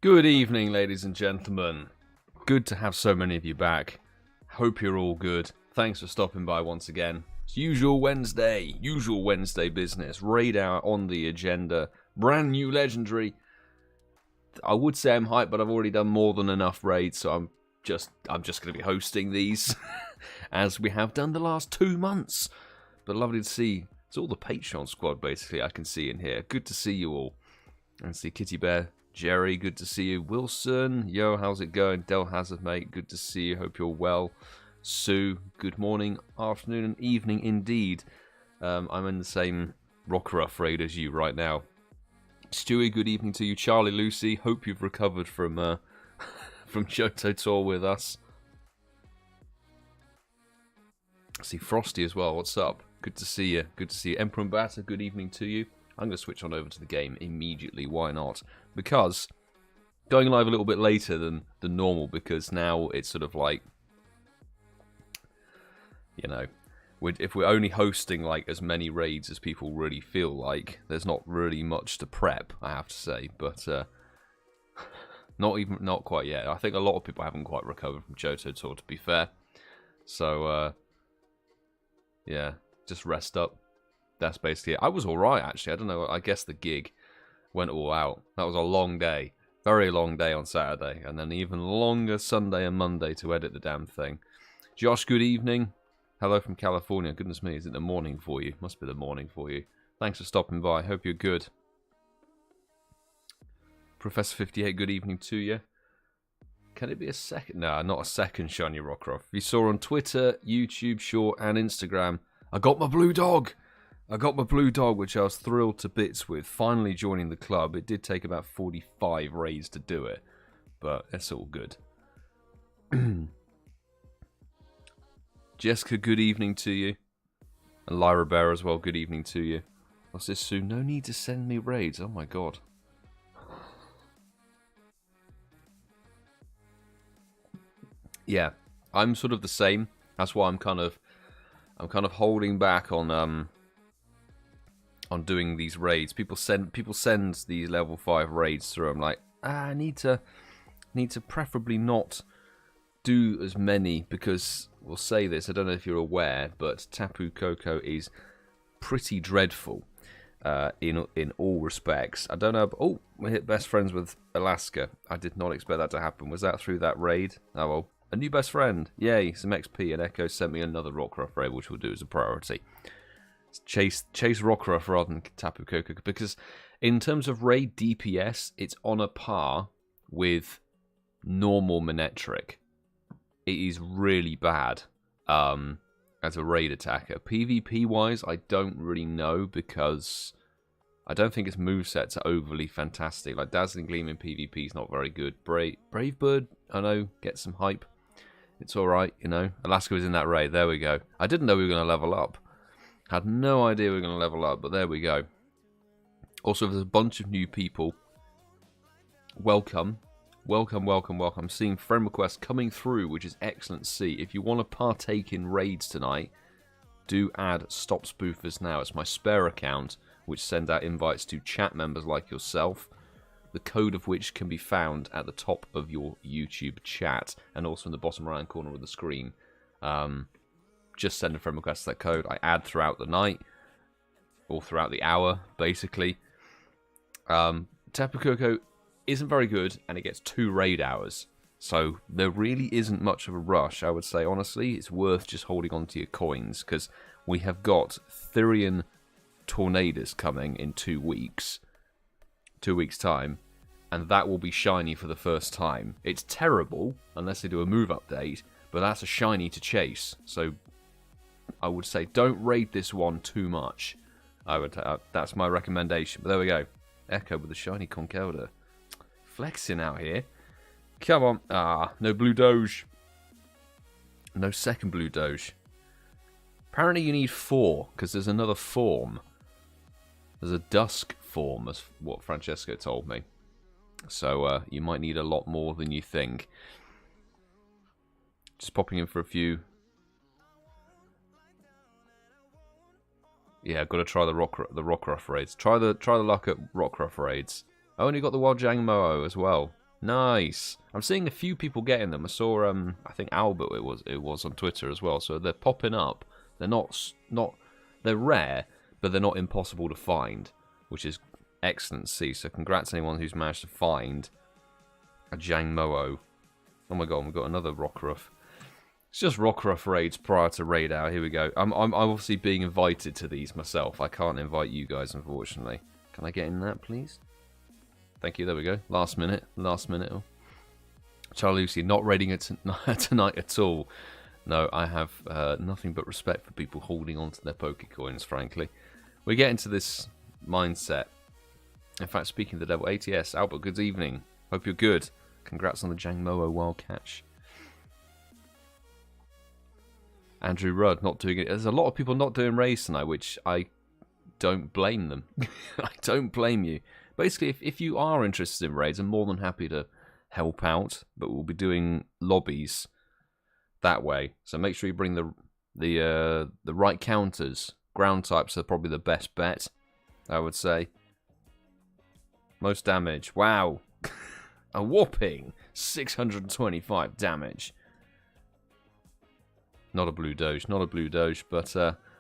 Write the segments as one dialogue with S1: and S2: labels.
S1: Good evening, ladies and gentlemen. Good to have so many of you back. Hope you're all good. Thanks for stopping by once again. It's usual Wednesday business. Raid hour on the agenda. Brand new legendary. I would say I'm hyped, but I've already done more than enough raids, so I'm just going to be hosting these as we have done the last 2 months. But lovely to see. It's all the Patreon squad basically I can see in here. Good to see you all. And see KittieBear. Jerry, good to see you. Wilson, yo, how's it going? DellHazardX, mate, good to see you. Hope you're well. Sue, good morning, afternoon, and evening indeed. I'm in the same Rockruff raid as you right now. Stewie, good evening to you. CharleyLucy, hope you've recovered from from Johto Tour with us. I see Frosty as well. What's up? Good to see you. Good to see you. Emperor Batter, good evening to you. I'm going to switch on over to the game immediately. Why not? Because going live a little bit later than normal, because now it's sort of like, you know, if we're only hosting like as many raids as people really feel like, there's not really much to prep, I have to say. But not quite yet. I think a lot of people haven't quite recovered from Johto Tour, to be fair. So yeah, just rest up. That's basically it. I was alright, actually. I don't know. I guess the gig went all out. That was a long day. Very long day on Saturday. And then even longer Sunday and Monday to edit the damn thing. Josh, good evening. Hello from California. Goodness me, is it the morning for you? Must be the morning for you. Thanks for stopping by. Hope you're good. Professor58, good evening to you. Can it be a second? No, not a second Shiny Rockruff. You saw on Twitter, YouTube, Short, and Instagram. I got my blue dog! I got my blue dog, which I was thrilled to bits with, finally joining the club. It did take about 45 raids to do it, but it's all good. Jessica, good evening to you. And Lairabear as well, good evening to you. What's this, Sue? No need to send me raids. Oh my god. Yeah, I'm sort of the same. That's why I'm kind of holding back on doing these raids. People send these level 5 raids through. I'm like, I need to preferably not do as many, because we'll say this, I don't know if you're aware, but Tapu Koko is pretty dreadful in all respects. I don't know, but, oh, we hit best friends with Alaska. I did not expect that to happen. Was that through that raid? Oh well, a new best friend. Yay, some XP, and Echo sent me another Rockruff raid, which we'll do as a priority. Chase Rockruff rather than Tapu Koko, because in terms of raid DPS, it's on a par with normal Manectric. It is really bad as a raid attacker. PvP wise, I don't really know, because I don't think its movesets are overly fantastic. Like Dazzling Gleam in PvP is not very good. Brave Bird, I know, get some hype. It's alright, you know. Alaska was in that raid. There we go. I didn't know we were going to level up. Had no idea we were going to level up, but there we go. Also, there's a bunch of new people. Welcome. Welcome, welcome, welcome. I'm seeing friend requests coming through, which is excellent to see. If you want to partake in raids tonight, do add StopSpoofersNow. It's my spare account, which sends out invites to chat members like yourself, the code of which can be found at the top of your YouTube chat, and also in the bottom right corner of the screen. Just send a friend request to that code. I add throughout the night, or throughout the hour, basically. Tapu Koko isn't very good, and it gets 2 raid hours. So there really isn't much of a rush, I would say. Honestly, it's worth just holding on to your coins, because we have got Therian Tornadus coming in 2 weeks. 2 weeks' time. And that will be shiny for the first time. It's terrible, unless they do a move update, but that's a shiny to chase. So I would say don't raid this one too much. That's my recommendation. But there we go. Echo with the shiny Conkeldurr. Flexing out here. Come on. Ah, no blue Doge. No second blue Doge. Apparently you need 4, because there's another form. There's a dusk form, as what Francesco told me. So you might need a lot more than you think. Just popping in for a few. Yeah, I've got to try the Rockruff raids. Try the luck at Rockruff raids. I only got the Wajang Moho as well. Nice. I'm seeing a few people getting them. I saw I think Albert it was on Twitter as well. So they're popping up. They're not they're rare, but they're not impossible to find, which is excellent to see. So congrats to anyone who's managed to find a Jangmo-o. Oh my god, we've got another Rockruff. It's just Rockruff raids prior to raid hour. Here we go. I'm obviously being invited to these myself. I can't invite you guys, unfortunately. Can I get in that, please? Thank you. There we go. Last minute. Last minute. Oh. CharleyLucy, not raiding it tonight at all. No, I have nothing but respect for people holding on to their Pokecoins, frankly. We get into this mindset. In fact, speaking of the devil, ATS, Albert, good evening. Hope you're good. Congrats on the Jangmo-o wild catch. Andrew Rudd, not doing it. There's a lot of people not doing raids tonight, which I don't blame them. I don't blame you. Basically, if you are interested in raids, I'm more than happy to help out, but we'll be doing lobbies that way. So make sure you bring the right counters. Ground types are probably the best bet, I would say. Most damage. Wow. A whopping 625 damage. Not a blue doge, not a blue doge, but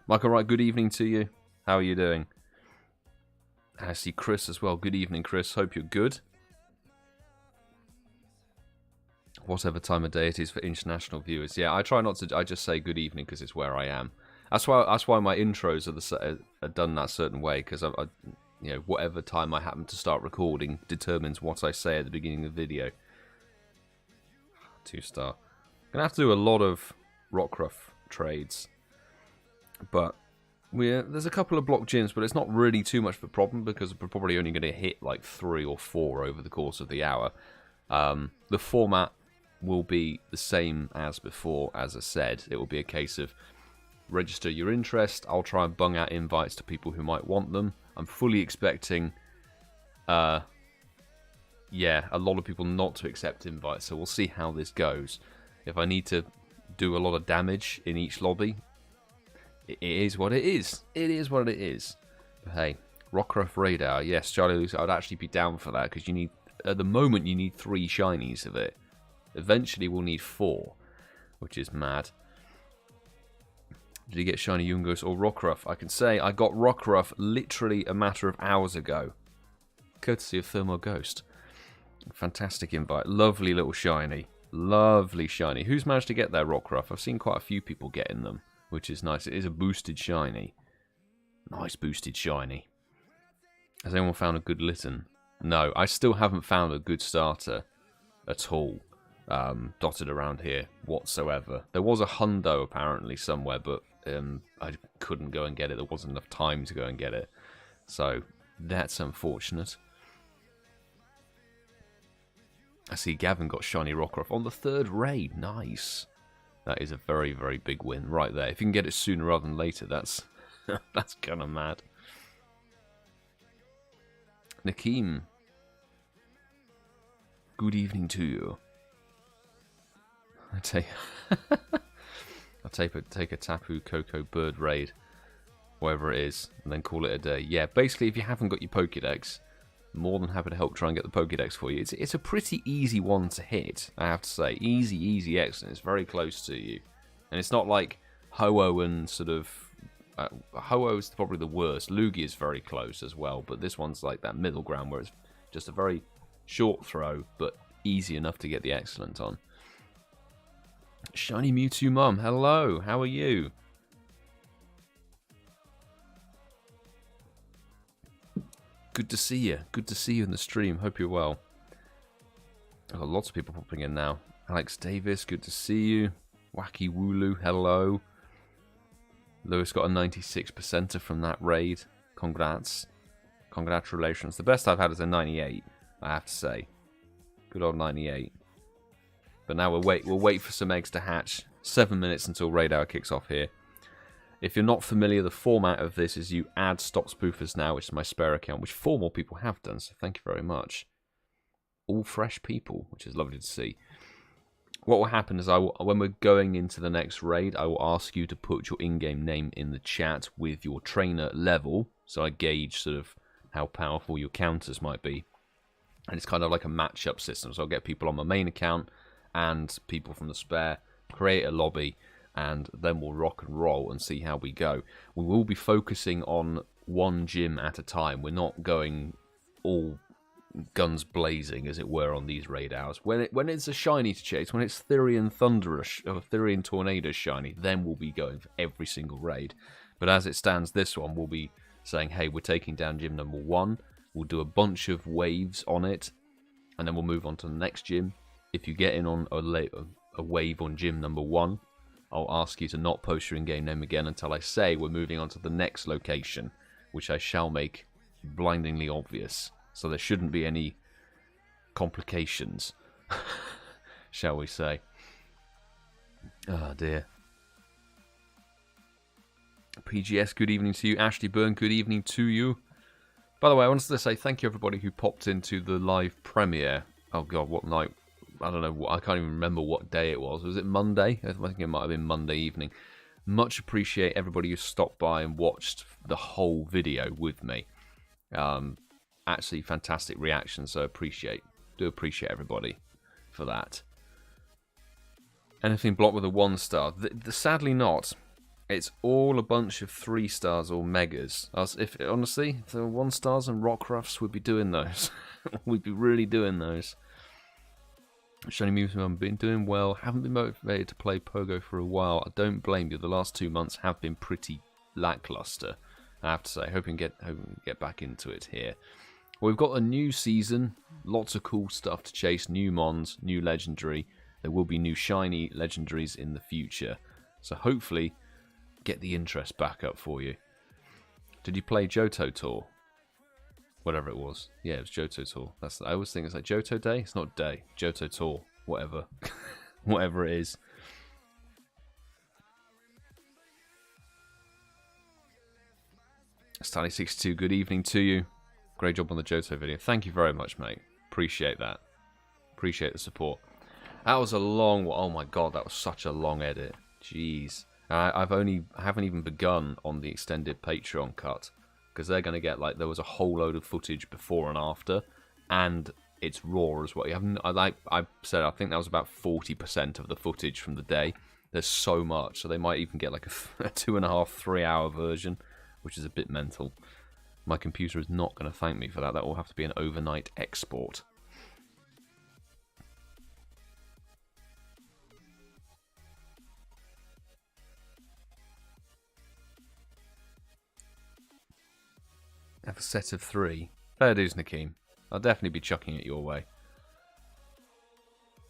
S1: Michael Wright, good evening to you. How are you doing? I see Chris as well. Good evening, Chris. Hope you're good. Whatever time of day it is for international viewers. Yeah, I try not to. I just say good evening because it's where I am. That's why my intros are done that certain way, because I you know, whatever time I happen to start recording determines what I say at the beginning of the video. 2-star. Gonna have to do a lot of Rockruff trades, but there's a couple of block gyms, but it's not really too much of a problem because we're probably only going to hit like 3 or 4 over the course of the hour. The format will be the same as before, as I said. It will be a case of register your interest. I'll try and bung out invites to people who might want them. I'm fully expecting a lot of people not to accept invites, so we'll see how this goes. If I need to do a lot of damage in each lobby, it is what it is. It is what it is. But hey, Rockruff Radar, yes, CharleyLucy, I'd actually be down for that, because you need, at the moment, you need 3 shinies of it. Eventually, we'll need 4, which is mad. Did you get shiny Yungos or Rockruff? I can say I got Rockruff literally a matter of hours ago, courtesy of Thermo Ghost. Fantastic invite. Lovely little shiny. Lovely shiny. Who's managed to get their Rockruff? I've seen quite a few people getting them, which is nice. It is a boosted shiny. Nice boosted shiny. Has anyone found a good Litten? No, I still haven't found a good starter at all dotted around here whatsoever. There was a hundo apparently somewhere, but I couldn't go and get it. There wasn't enough time to go and get it. So that's unfortunate. I see Gavin got shiny Rockruff on the 3rd raid. Nice. That is a very, very big win right there. If you can get it sooner rather than later, that's that's kind of mad. Nakeem, good evening to you. I'll take a Tapu Koko bird raid, whatever it is, and then call it a day. Yeah, basically, if you haven't got your Pokédex, more than happy to help try and get the Pokédex for you. It's a pretty easy one to hit, I have to say. Easy, excellent. It's very close to you. And it's not like Ho-Oh and sort of... Ho-Oh is probably the worst. Lugia is very close as well, but this one's like that middle ground where it's just a very short throw, but easy enough to get the excellent on. AshinyMewtwoMum, hello, how are you? Good to see you. Good to see you in the stream. Hope you're well. I've got lots of people popping in now. Alex Davis, good to see you. Wacky Wooloo, hello. Lewis got a 96%er from that raid. Congrats. Congratulations. The best I've had is a 98, I have to say. Good old 98. But now we'll wait for some eggs to hatch. 7 minutes until raid hour kicks off here. If you're not familiar, the format of this is you add StopSpoofersNow, which is my spare account, which 4 more people have done, so thank you very much. All fresh people, which is lovely to see. What will happen is when we're going into the next raid, I will ask you to put your in-game name in the chat with your trainer level, so I gauge sort of how powerful your counters might be. And it's kind of like a matchup system. So I'll get people on my main account and people from the spare, create a lobby, and then we'll rock and roll and see how we go. We will be focusing on one gym at a time. We're not going all guns blazing, as it were, on these raid hours. When it's a shiny to chase, when it's Therian Thunderous or Therian Tornado shiny, then we'll be going for every single raid. But as it stands, this one, we'll be saying, hey, we're taking down gym number 1. We'll do a bunch of waves on it, and then we'll move on to the next gym. If you get in on a wave on gym number 1, I'll ask you to not post your in-game name again until I say we're moving on to the next location, which I shall make blindingly obvious. So there shouldn't be any complications, shall we say. Oh dear. PGS, good evening to you. Ashley Byrne, good evening to you. By the way, I wanted to say thank you everybody who popped into the live premiere. Oh god, what night? I don't know. I can't even remember what day it was. Was it Monday? I think it might have been Monday evening. Much appreciate everybody who stopped by and watched the whole video with me. Actually, fantastic reaction. So do appreciate everybody for that. Anything blocked with a 1-star? Sadly not. It's all a bunch of 3 stars or megas. Honestly, if there were 1-stars and Rockruffs, we'd be doing those. We'd be really doing those. AshinyMewtwoMum, been doing well. Haven't been motivated to play Pogo for a while. I don't blame you. The last 2 months have been pretty lackluster, I have to say. Hope we can get back into it here. Well, we've got a new season. Lots of cool stuff to chase. New mons, new legendary. There will be new shiny legendaries in the future. So hopefully get the interest back up for you. Did you play Johto Tour? Whatever it was. Yeah, it was Johto Tour. I always think it's like Johto Day. It's not Day. Johto Tour. Whatever. Whatever it is. Stanley62, good evening to you. Great job on the Johto video. Thank you very much, mate. Appreciate that. Appreciate the support. That was a long... Oh my god, that was such a long edit. Jeez. I haven't even begun on the extended Patreon cut, because they're going to get, like, there was a whole load of footage before and after, and it's raw as well. Like I said, I think that was about 40% of the footage from the day. There's so much, so they might even get like a 2.5, 3 hour version, which is a bit mental. My computer is not going to thank me for that. That will have to be an overnight export. Have a set of 3. Fair dues, Nakeem. I'll definitely be chucking it your way.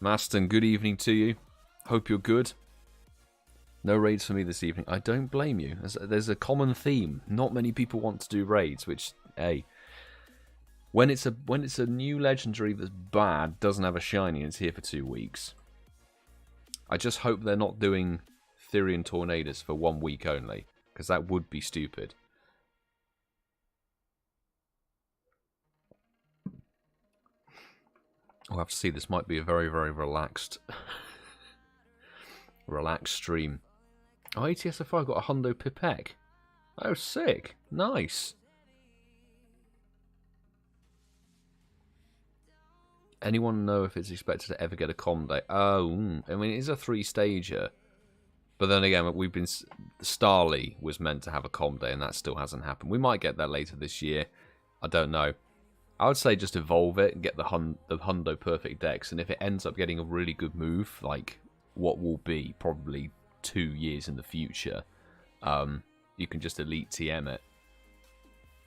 S1: Maston, good evening to you. Hope you're good. No raids for me this evening. I don't blame you. There's a common theme. Not many people want to do raids, which, hey, when it's a new legendary that's bad, doesn't have a shiny, and it's here for 2 weeks. I just hope they're not doing Therian Tornadoes for 1 week only, because that would be stupid. We'll have to see. This might be a very, very relaxed stream. Oh, ATSFI got a Hundo Pipek. Oh, sick. Nice. Anyone know if it's expected to ever get a com day? Oh, I mean, it is a 3-stager. But then again, we've been... Starly was meant to have a com day, and that still hasn't happened. We might get that later this year. I don't know. I would say just evolve it and get the Hundo Perfect Dex, and if it ends up getting a really good move, like what will be probably 2 years in the future, you can just Elite TM it.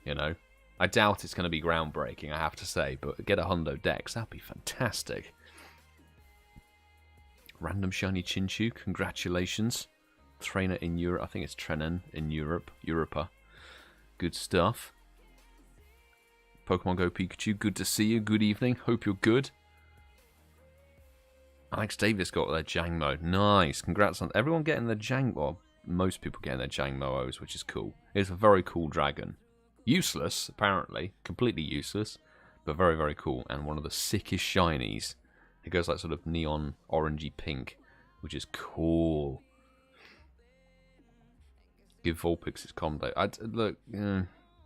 S1: You know? I doubt it's going to be groundbreaking, I have to say, but get a Hundo Dex, that'd be fantastic. Random Shiny Chinchu, congratulations. Trainer in Europe, I think it's Trenin in Europe, Europa. Good stuff. Pokemon Go Pikachu, good to see you. Good evening. Hope you're good. Alex Davis got their Jangmo. Nice. Congrats on everyone getting their Jang. Well, most people getting their Jangmo-Os, which is cool. It's a very cool dragon. Useless, apparently. Completely useless. But very, very cool. And one of the sickest shinies. It goes like sort of neon orangey pink, which is cool. Give Vulpix its com day. Look,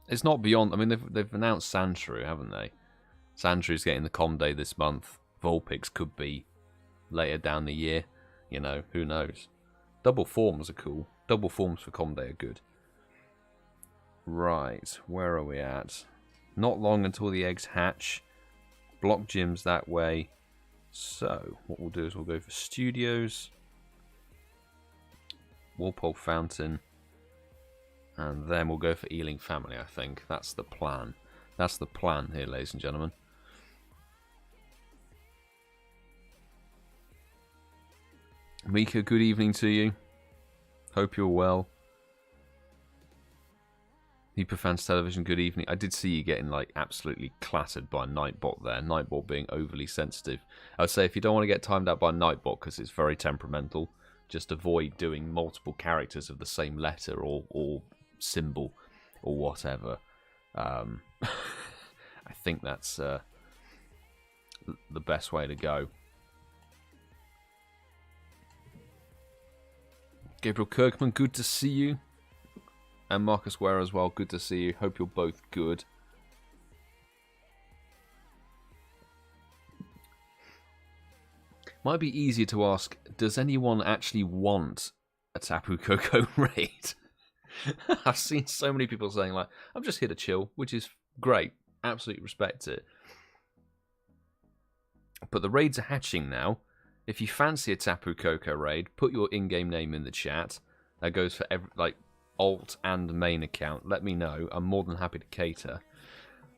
S1: it's not beyond... I mean, they've announced Sandshrew, haven't they? Sandry's getting the Com Day this month. Vulpix could be later down the year. You know, who knows? Double forms are cool. Double forms for Com Day are good. Right, where are we at? Not long until the eggs hatch. Block gyms that way. So, what we'll do is we'll go for Studios. Walpole Fountain. And then we'll go for Ealing Family, I think. That's the plan. That's the plan here, ladies and gentlemen. Mika, good evening to you. Hope you're well. Hyperfans Television, good evening. I did see you getting like absolutely clattered by Nightbot there. Nightbot being overly sensitive. I would say if you don't want to get timed out by Nightbot because it's very temperamental, just avoid doing multiple characters of the same letter or symbol or whatever. I think that's the best way to go. Gabriel Kirkman, good to see you. And Marcus Ware as well, good to see you. Hope you're both good. Might be easier to ask, does anyone actually want a Tapu Koko raid? I've seen so many people saying, like, I'm just here to chill, which is great. Absolutely respect it. But the raids are hatching now. If you fancy a Tapu Koko raid, put your in-game name in the chat. That goes for every, like, alt and main account. Let me know. I'm more than happy to cater.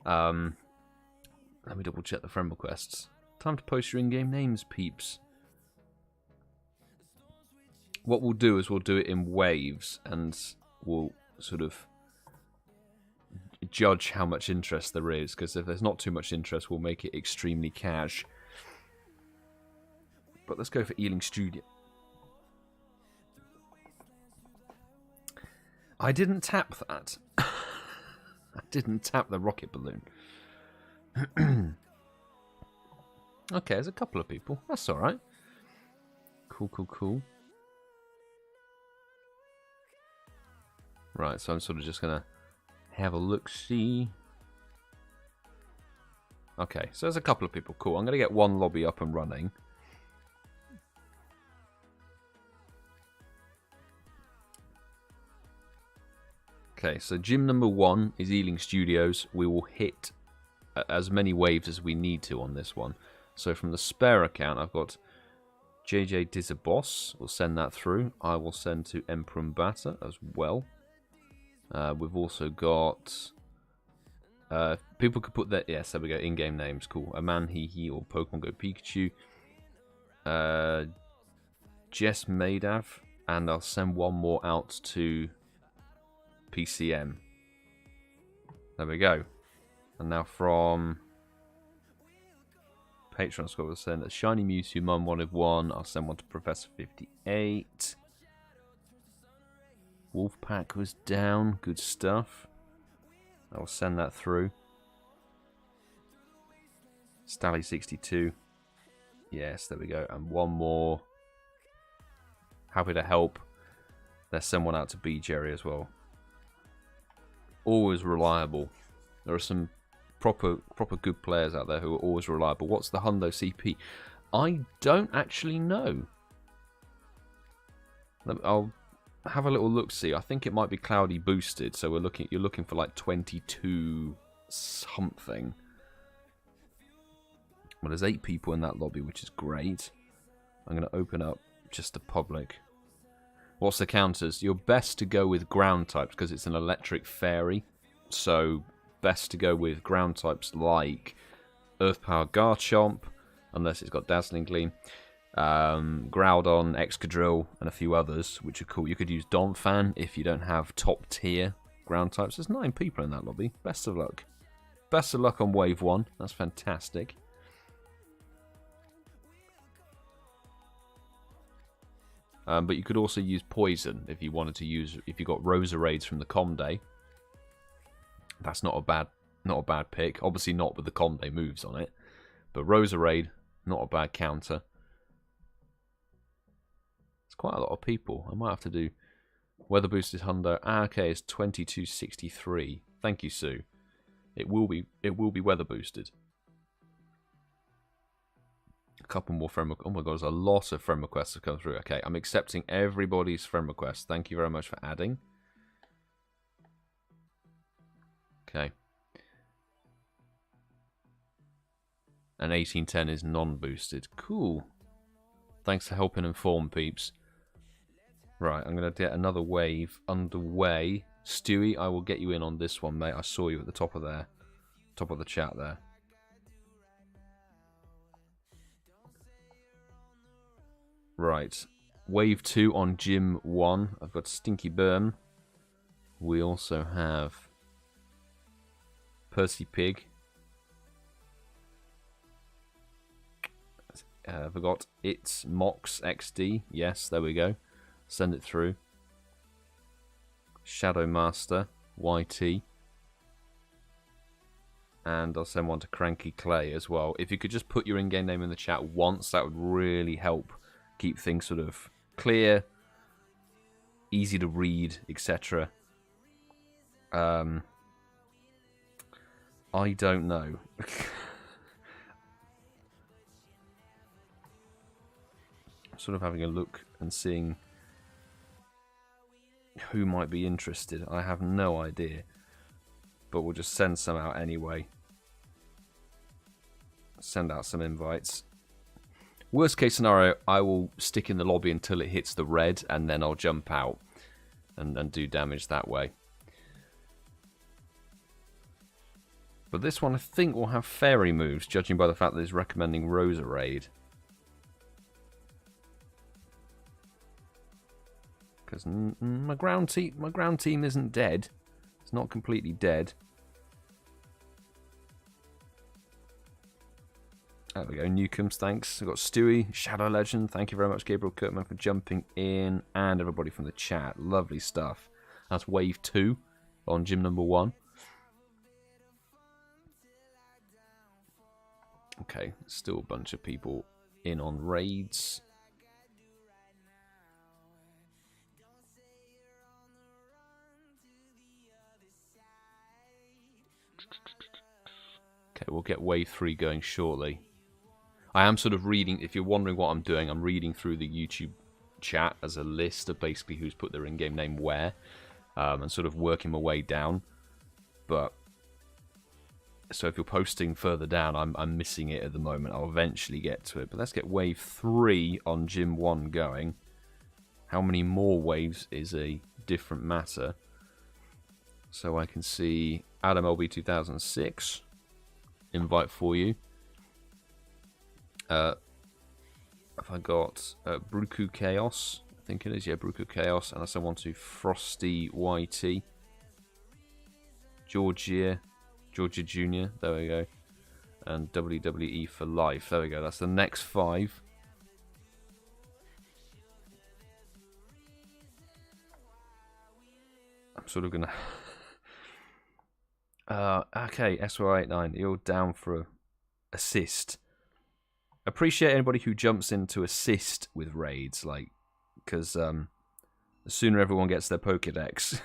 S1: Let me double check the friend requests. Time to post your in-game names, peeps. What we'll do is we'll do it in waves, and we'll sort of judge how much interest there is, because if there's not too much interest, we'll make it extremely cash. But let's go for Ealing Studio. I didn't tap that. I didn't tap the rocket balloon. Okay, there's a couple of people. That's alright. Cool, cool, cool. Right, so I'm sort of just going to have a look-see. Okay, so there's a couple of people. Cool, I'm going to get one lobby up and running. Okay, so gym number 1 is Ealing Studios. We will hit as many waves as we need to on this one. So from the spare account, I've got JJ Dizaboss. We'll send that through. I will send to Emperumbata as well. We've also got... people could put that... Yes, there we go. In-game names. Cool. A man, he, or Pokemon Go Pikachu. Jess Madav. And I'll send one more out to... PCM. There we go. And now from Patreon Squad, we'll send a AshinyMewtwoMum 1 of 1. I'll send one to Professor 58. Wolfpack was down. Good stuff. I'll send that through. Stally 62. Yes, there we go. And one more. Happy to help. Let's send one out to BGerry as well. Always reliable. There are some proper good players out there who are always reliable. What's the Hundo CP? I don't actually know. I'll have a little look. See, I think it might be cloudy boosted. So you're looking for like 22 something. Well, there's 8 people in that lobby, which is great. I'm going to open up just the public. What's the counters? You're best to go with ground types because it's an electric fairy. So best to go with ground types like Earth Power Garchomp, unless it's got Dazzling Gleam, Groudon, Excadrill, and a few others, which are cool. You could use Donphan if you don't have top tier ground types. There's 9 people in that lobby. Best of luck. Best of luck on wave 1. That's fantastic. But you could also use Poison if you wanted to use, if you got Roserades from the Com Day. That's not a bad pick. Obviously not with the Com Day moves on it. But Roserade, not a bad counter. It's quite a lot of people. I might have to do Weather Boosted Hundo. Okay, it's 2263. Thank you, Sue. It will be weather boosted. couple more friend requests. Oh my god, there's a lot of friend requests have come through. Okay, I'm accepting everybody's friend requests. Thank you very much for adding. Okay. And 1810 is non-boosted. Cool. Thanks for helping inform, peeps. Right, I'm going to get another wave underway. Stewie, I will get you in on this one, mate. I saw you at the top of the chat there. Right. Wave 2 on Gym 1. I've got Stinky Burn. We also have Percy Pig. I've got It's Mox XD. Yes, there we go. Send it through. Shadow Master YT. And I'll send one to Cranky Clay as well. If you could just put your in-game name in the chat once, that would really help keep things sort of clear, easy to read, etc. I don't know. Sort of having a look and seeing who might be interested. I have no idea, but we'll just send some out anyway. Send out some invites. Worst case scenario, I will stick in the lobby until it hits the red, and then I'll jump out and do damage that way. But this one I think will have fairy moves, judging by the fact that it's recommending Rosa Raid. Because my ground team isn't dead. It's not completely dead. There we go. Newcombs, thanks. We've got Stewie, Shadow Legend. Thank you very much, Gabriel Kurtman, for jumping in. And everybody from the chat. Lovely stuff. That's wave 2 on gym number 1. Okay, still a bunch of people in on raids. Okay, we'll get wave 3 going shortly. I am sort of reading, if you're wondering what I'm doing, I'm reading through the YouTube chat as a list of basically who's put their in-game name where, and sort of working my way down. But, so if you're posting further down, I'm missing it at the moment. I'll eventually get to it. But let's get wave 3 on Gym 1 going. How many more waves is a different matter. So I can see Adam LB 2006. Invite for you. Have I got Bruku Chaos? I think it is, yeah, Bruku Chaos. And I send one to Frosty YT. Georgia Jr. There we go. And WWE for Life. There we go. That's the next 5. I'm sort of gonna. Okay, SY89, you're down for a assist. Appreciate anybody who jumps in to assist with raids, like, because the sooner everyone gets their Pokédex,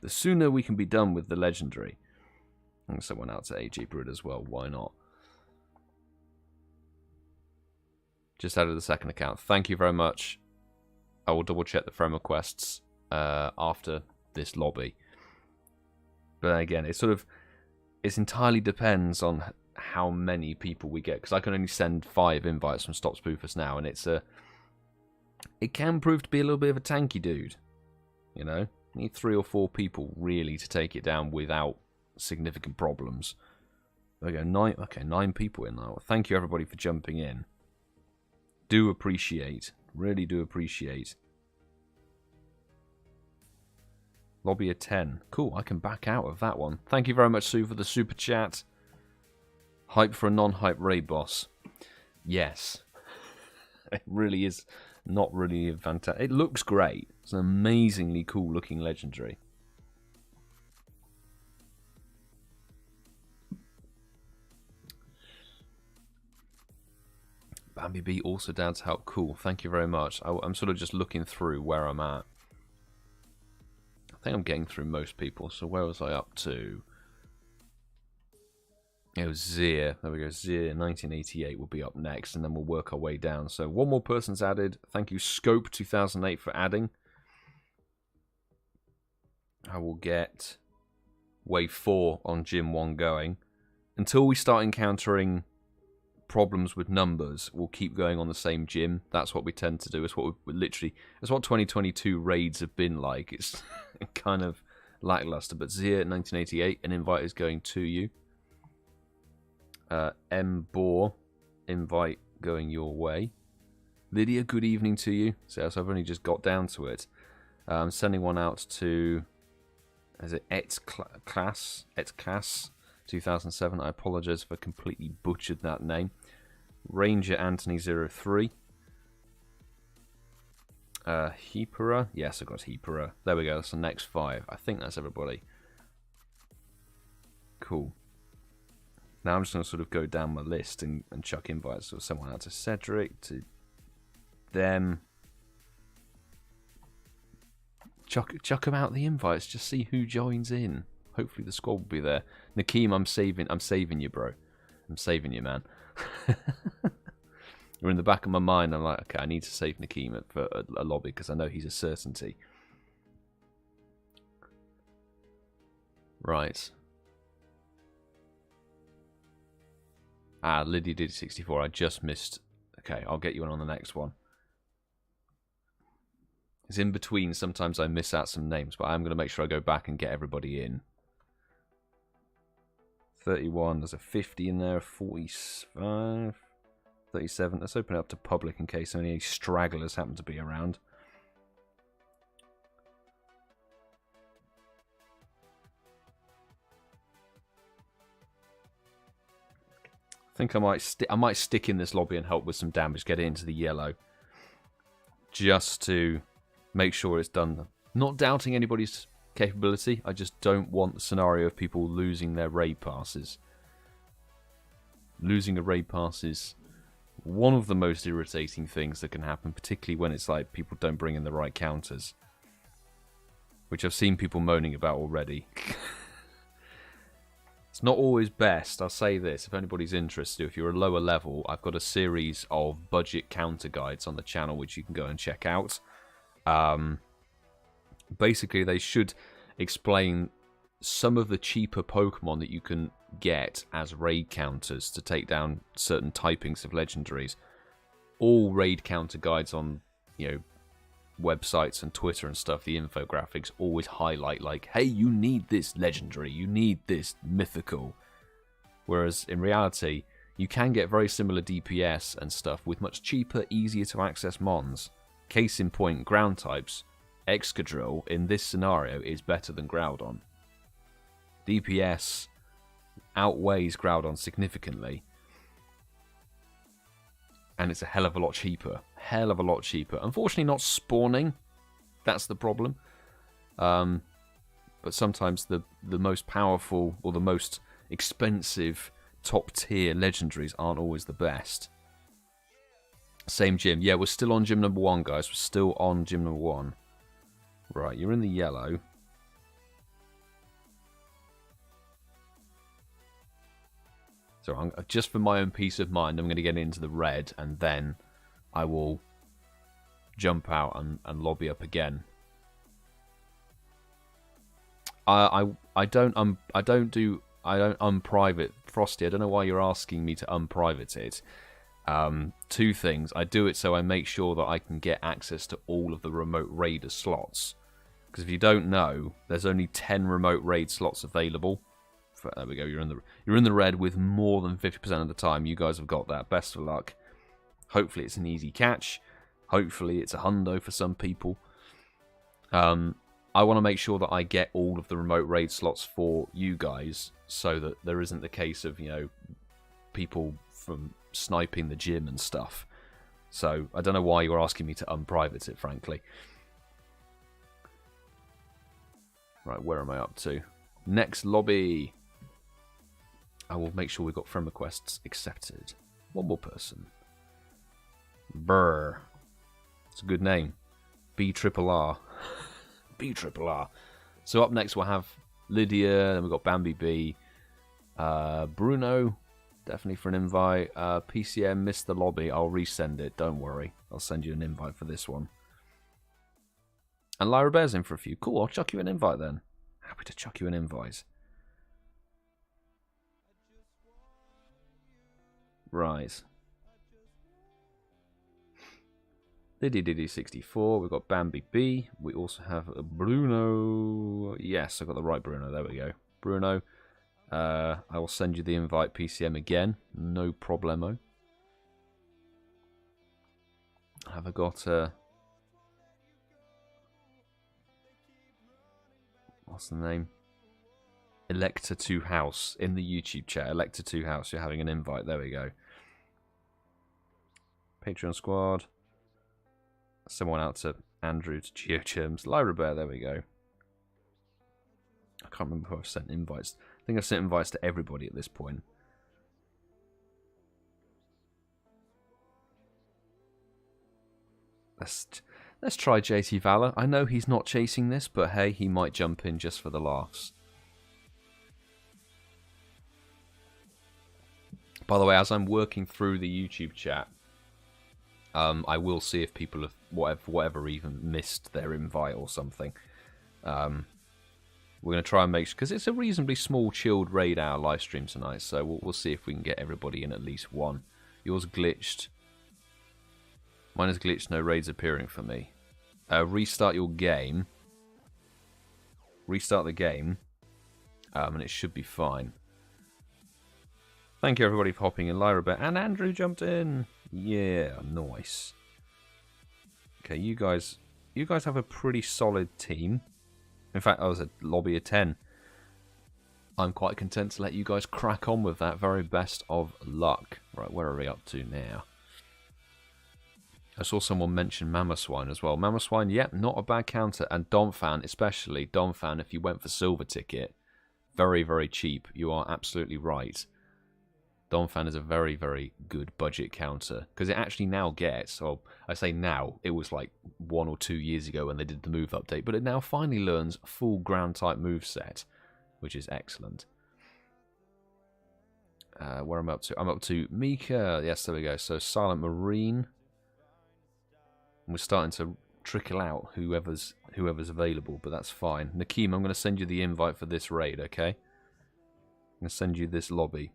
S1: the sooner we can be done with the Legendary. And someone out to AG Brood as well, why not? Just added the second account. Thank you very much. I will double check the friend requests after this lobby. But again, it's entirely depends on how many people we get, because I can only send 5 invites from StopSpoofers now, and it can prove to be a little bit of a tanky dude. You know, you need 3 or 4 people really to take it down without significant problems. There we go, 9. Okay, 9 people in now. Thank you everybody for jumping in. Do appreciate, really do appreciate. Lobby of 10. Cool, I can back out of that one. Thank you very much, Sue, for the super chat. Hype for a non-hype raid boss. Yes. It really is not really fantastic. It looks great. It's an amazingly cool looking Legendary. Bambi B also down to help. Cool, thank you very much. I'm sort of just looking through where I'm at. I think I'm getting through most people. So where was I up to? Oh, Zir. There we go. Zir 1988 will be up next, and then we'll work our way down. So one more person's added. Thank you, Scope 2008, for adding. I will get Wave 4 on Gym 1 going. Until we start encountering problems with numbers, we'll keep going on the same gym. That's what we tend to do. It's what we literally. It's what 2022 raids have been like. It's kind of lackluster. But Zir 1988, an invite is going to you. M. Boar, invite going your way. Lydia, good evening to you. So I've only just got down to it. I'm sending one out to, is it Class 2007. I apologize if I completely butchered that name. Ranger Anthony 03. Heapera. Yes, I got Heapera. There we go. That's the next 5. I think that's everybody. Cool. Now I'm just going to sort of go down my list and chuck invites. So someone out to Cedric, to them. Chuck them out the invites. Just see who joins in. Hopefully the squad will be there. Nakeem, I'm saving you, bro. I'm saving you, man. You're in the back of my mind. I'm like, okay, I need to save Nakeem for a lobby because I know he's a certainty. Right. Lydia did 64. I just missed. Okay, I'll get you on the next one. It's in between. Sometimes I miss out some names, but I'm going to make sure I go back and get everybody in. 31. There's a 50 in there. 45. 37. Let's open it up to public in case any stragglers happen to be around. I think I might stick in this lobby and help with some damage, get it into the yellow, just to make sure it's done. Not doubting anybody's capability, I just don't want the scenario of people losing their raid passes. Losing a raid pass is one of the most irritating things that can happen, particularly when it's like people don't bring in the right counters, which I've seen people moaning about already. It's not always best, I'll say this, if anybody's interested. If you're a lower level, I've got a series of budget counter guides on the channel which you can go and check out. Basically, they should explain some of the cheaper Pokemon that you can get as raid counters to take down certain typings of legendaries. All raid counter guides on, websites and Twitter and stuff, the infographics always highlight like, hey, you need this legendary, you need this mythical. Whereas in reality, you can get very similar DPS and stuff with much cheaper, easier to access mons. Case in point, ground types. Excadrill in this scenario is better than Groudon. DPS outweighs Groudon significantly. And it's a hell of a lot cheaper. Hell of a lot cheaper. Unfortunately, not spawning. That's the problem. But sometimes the most powerful or the most expensive top tier legendaries aren't always the best. Same gym. Yeah, we're still on gym number 1, guys. We're still on gym number 1. Right, you're in the yellow. So just for my own peace of mind, I'm going to get into the red, and then I will jump out and lobby up again. I don't unprivate Frosty. I don't know why you're asking me to unprivate it. 2 things. I do it so I make sure that I can get access to all of the remote raider slots. Because if you don't know, there's only 10 remote raid slots available. There we go. You're in the red with more than 50% of the time. You guys have got that. Best of luck. Hopefully it's an easy catch. Hopefully it's a hundo for some people. I want to make sure that I get all of the remote raid slots for you guys, so that there isn't the case of people from sniping the gym and stuff. So I don't know why you're asking me to unprivate it, frankly. Right, where am I up to? Next lobby. I will make sure we've got friend requests accepted. One more person. Brr. It's a good name. BRRR. BRRR. So up next we'll have Lydia, then we've got Bambi B, Bruno, definitely for an invite. PCM missed the lobby. I'll resend it. Don't worry. I'll send you an invite for this one. And Lairabear's in for a few. Cool, I'll chuck you an invite then. Happy to chuck you an invite. Right. Diddy64. We've got Bambi B. We also have a Bruno. Yes, I got the right Bruno. There we go. Bruno. I will send you the invite PCM again. No problemo. Have I got what's the name? Electa2 House in the YouTube chat. Electa2 House, you're having an invite. There we go. Patreon squad. Someone out to Andrew, to GeoGerms. Lairabear, there we go. I can't remember who I've sent invites. I think I've sent invites to everybody at this point. Let's try JT Valor. I know he's not chasing this, but hey, he might jump in just for the laughs. By the way, as I'm working through the YouTube chat, I will see if people have, whatever even missed their invite or something. We're going to try and make sure, because it's a reasonably small, chilled raid hour live stream tonight, so we'll see if we can get everybody in at least one. Yours glitched. Mine is glitched, no raids appearing for me. Restart your game. Restart the game, and it should be fine. Thank you everybody for hopping in. Lairabear and Andrew jumped in. Yeah, nice. Okay, you guys have a pretty solid team. In fact, I was a lobby of 10. I'm quite content to let you guys crack on with that. Very best of luck. Right, where are we up to now? I saw someone mention Mamoswine as well. Mamoswine, yep, not a bad counter. And Donphan, especially. Donphan, if you went for silver ticket, very, very cheap. You are absolutely right. Donphan is a very, very good budget counter. Because it actually now gets, well, I say now, it was like 1 or 2 years ago when they did the move update, but it now finally learns full ground type moveset, which is excellent. Where am I up to? I'm up to Mika. Yes, there we go. So Silent Marine. We're starting to trickle out whoever's available, but that's fine. Nakeem, I'm going to send you the invite for this raid, okay? I'm going to send you this lobby.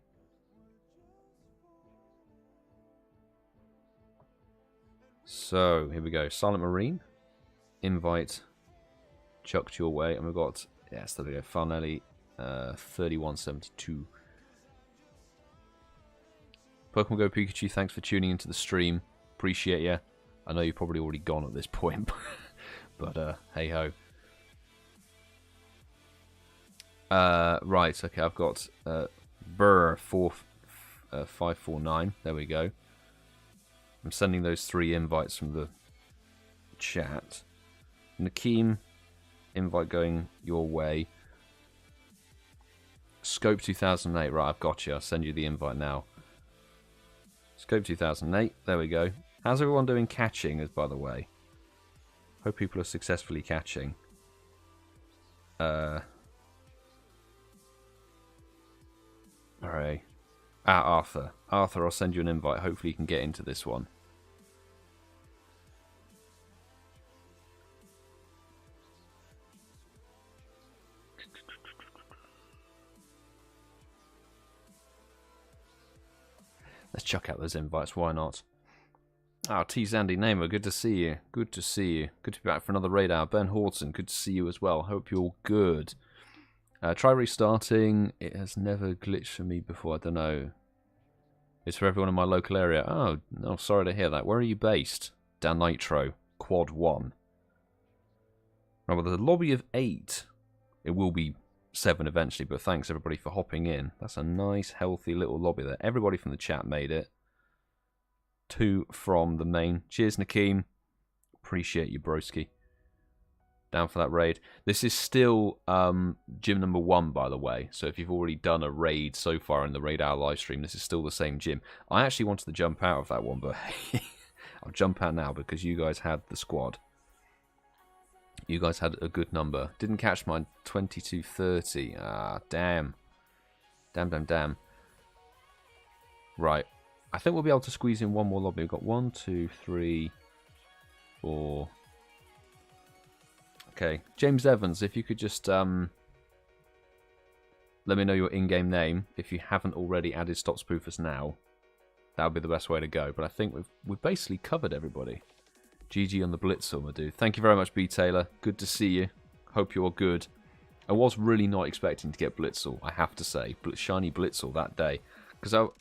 S1: So, here we go. Silent Marine. Invite. Chucked your way. And we've got, yes, there we go. Farnelli, 3172. Pokemon Go Pikachu, thanks for tuning into the stream. Appreciate you. I know you've probably already gone at this point, but hey-ho. Right, okay, I've got Burr 549. There we go. I'm sending those 3 invites from the chat. Nakeem, invite going your way. Scope 2008, right, I've got you. I'll send you the invite now. Scope 2008, there we go. How's everyone doing catching, by the way? Hope people are successfully catching. Alright. Arthur. Arthur, I'll send you an invite. Hopefully you can get into this one. Let's chuck out those invites, why not? Oh, T. Zandy Namer, good to see you. Good to see you. Good to be back for another raid hour. Ben Horton, good to see you as well. Hope you're all good. Try restarting. It has never glitched for me before. I don't know. It's for everyone in my local area. Oh, no, sorry to hear that. Where are you based? Dan Nitro, Quad 1. Right, well, the lobby of 8. It will be 7 eventually, but thanks everybody for hopping in. That's a nice, healthy little lobby there. Everybody from the chat made it. 2 from the main. Cheers, Nakeem. Appreciate you, broski. Down for that raid. This is still gym number 1, by the way. So if you've already done a raid so far in the Raid Hour live stream, this is still the same gym. I actually wanted to jump out of that one, but I'll jump out now because you guys had the squad. You guys had a good number. Didn't catch mine 22:30. Ah, damn. Damn, damn, damn. Right. I think we'll be able to squeeze in one more lobby. We've got 1, 2, 3, 4. Okay. James Evans, if you could just let me know your in-game name if you haven't already added Stop Spoofers now. That would be the best way to go. But I think we've basically covered everybody. GG on the Blitzel, my dude. Thank you very much, B. Taylor. Good to see you. Hope you're good. I was really not expecting to get Blitzel, I have to say. Shiny Blitzel that day. Because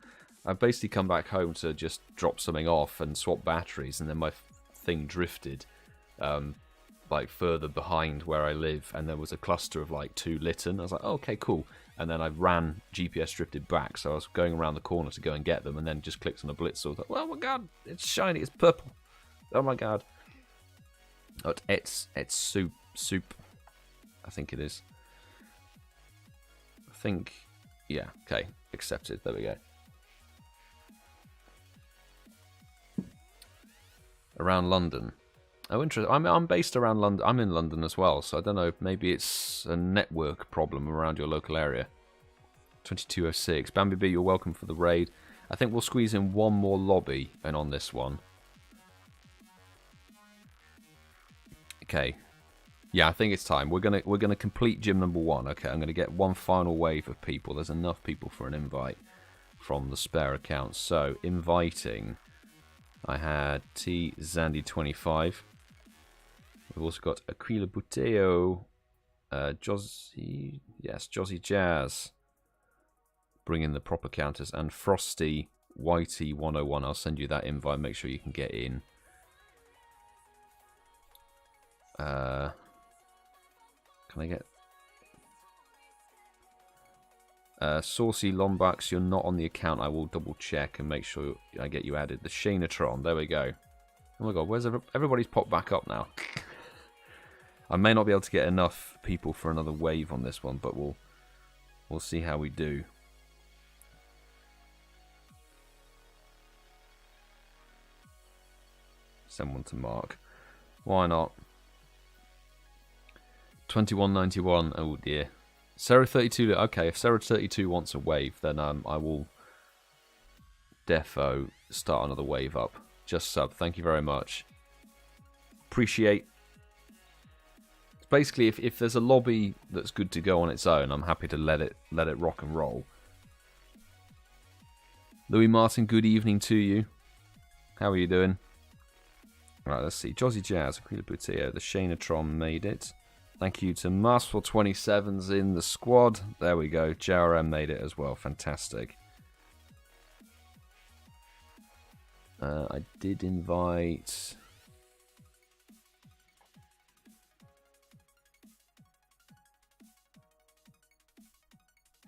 S1: I basically come back home to just drop something off and swap batteries, and then my thing drifted like further behind where I live, and there was a cluster of like 2 Litten. I was like, oh, okay, cool. And then I ran GPS drifted back, so I was going around the corner to go and get them, and then just clicked on a Blitzel. I thought, oh my god, it's shiny, it's purple. Oh my god. Oh, it's soup, I think it is. I think, yeah, okay, accepted. There we go. Around London. Oh, interesting. I'm based around London. I'm in London as well, so I don't know. Maybe it's a network problem around your local area. 2206. Bambi B, you're welcome for the raid. I think we'll squeeze in one more lobby and on this one. Okay. Yeah, I think it's time. We're gonna complete gym number 1. Okay, I'm gonna get one final wave of people. There's enough people for an invite from the spare accounts. So inviting. I had T Zandy25. We've also got Aquila Buteo, Josie, yes, Josie Jazz. Bring in the proper counters, and Frosty YT101. I'll send you that invite. Make sure you can get in. Can I get Saucy Lombax? You're not on the account. I will double check and make sure I get you added. The Shanatron. There we go. Oh my god, where's everybody's popped back up now? I may not be able to get enough people for another wave on this one, but we'll see how we do. Send one to Mark. Why not? 2191. Oh dear. Sarah32. Okay, if Sarah32 wants a wave, then I will defo start another wave up. Just sub. Thank you very much. Appreciate. Basically, if there's a lobby that's good to go on its own, I'm happy to let it rock and roll. Louis Martin, good evening to you. How are you doing? Right, let's see. Josie Jazz, Aquila Buteo, the Shanatron made it. Thank you to Masterful27's in the squad. There we go. JRM made it as well. Fantastic. I did invite...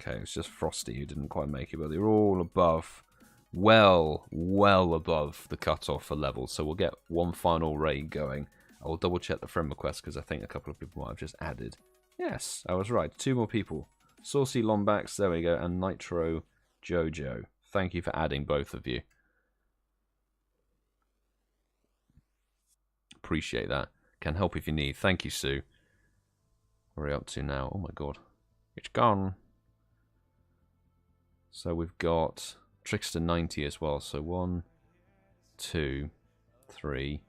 S1: Okay, it's just Frosty who didn't quite make it, but they're all above, well above the cutoff for levels. So we'll get one final raid going. I will double check the friend request because I think a couple of people might have just added. Yes, I was right. 2 more people. Saucy Lombax, there we go, and Nitro Jojo. Thank you for adding both of you. Appreciate that. Can help if you need. Thank you, Sue. What are we up to now? Oh my god. It's gone. So we've got Trickster 90 as well. So 1, 2, 3.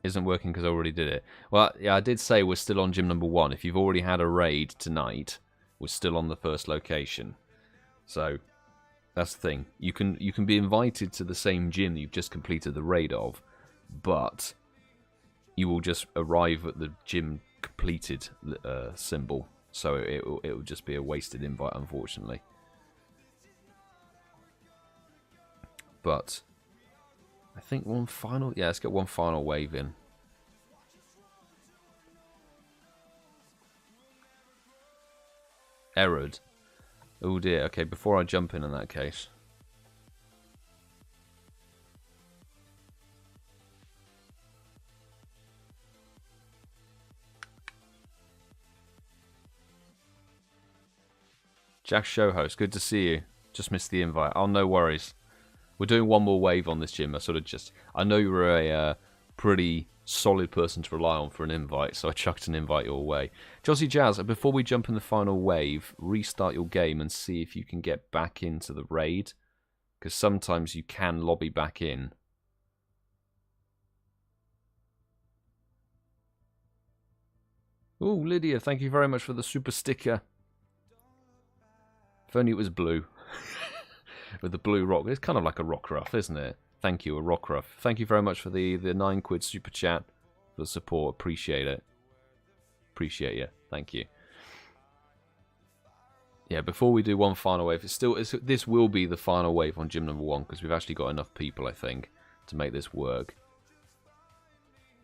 S1: Isn't working because I already did it. Well, yeah, I did say we're still on gym number 1. If you've already had a raid tonight, we're still on the first location. So that's the thing. You can be invited to the same gym you've just completed the raid of, but you will just arrive at the gym completed symbol. So it will just be a wasted invite, unfortunately. But I think one final... Yeah, let's get one final wave in. Errored. Oh dear. Okay, before I jump in that case. Jack Show Host, good to see you. Just missed the invite. Oh, no worries. We're doing one more wave on this gym. I know you were a pretty solid person to rely on for an invite, so I chucked an invite your way. Jossie Jazz, before we jump in the final wave, restart your game and see if you can get back into the raid, because sometimes you can lobby back in. Oh, Lydia, thank you very much for the super sticker. If only it was blue. With the blue rock. It's kind of like a rock ruff, isn't it? Thank you, a rock ruff. Thank you very much for the 9 quid super chat. For the support. Appreciate it. Appreciate you. Thank you. Yeah, before we do one final wave, this will be the final wave on gym number 1, because we've actually got enough people, I think, to make this work.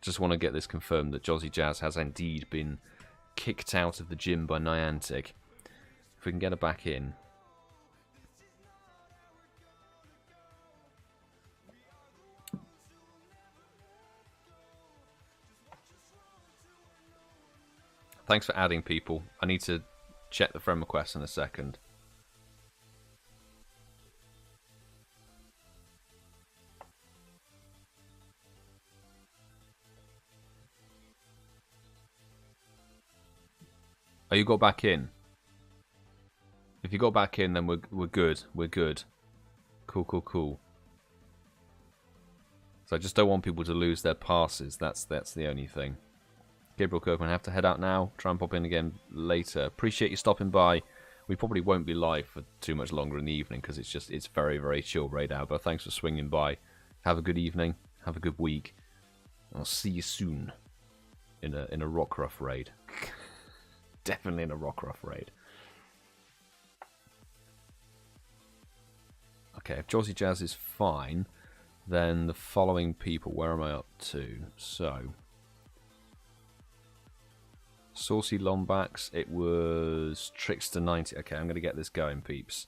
S1: Just want to get this confirmed that Jossie Jazz has indeed been kicked out of the gym by Niantic. If we can get her back in. Thanks for adding people. I need to check the friend request in a second. Oh, you got back in? If you got back in, then we're good. We're good. Cool, cool, cool. So I just don't want people to lose their passes. That's the only thing. Gabriel Kirkman, I have to head out now. Try and pop in again later. Appreciate you stopping by. We probably won't be live for too much longer in the evening because it's very, very chill right now. But thanks for swinging by. Have a good evening. Have a good week. I'll see you soon in a rock ruff raid. Definitely in a rock ruff raid. Okay, if Jossie Jazz is fine, then the following people. Where am I up to? So. Saucy Lombax, it was Trickster 90. Okay, I'm going to get this going, peeps.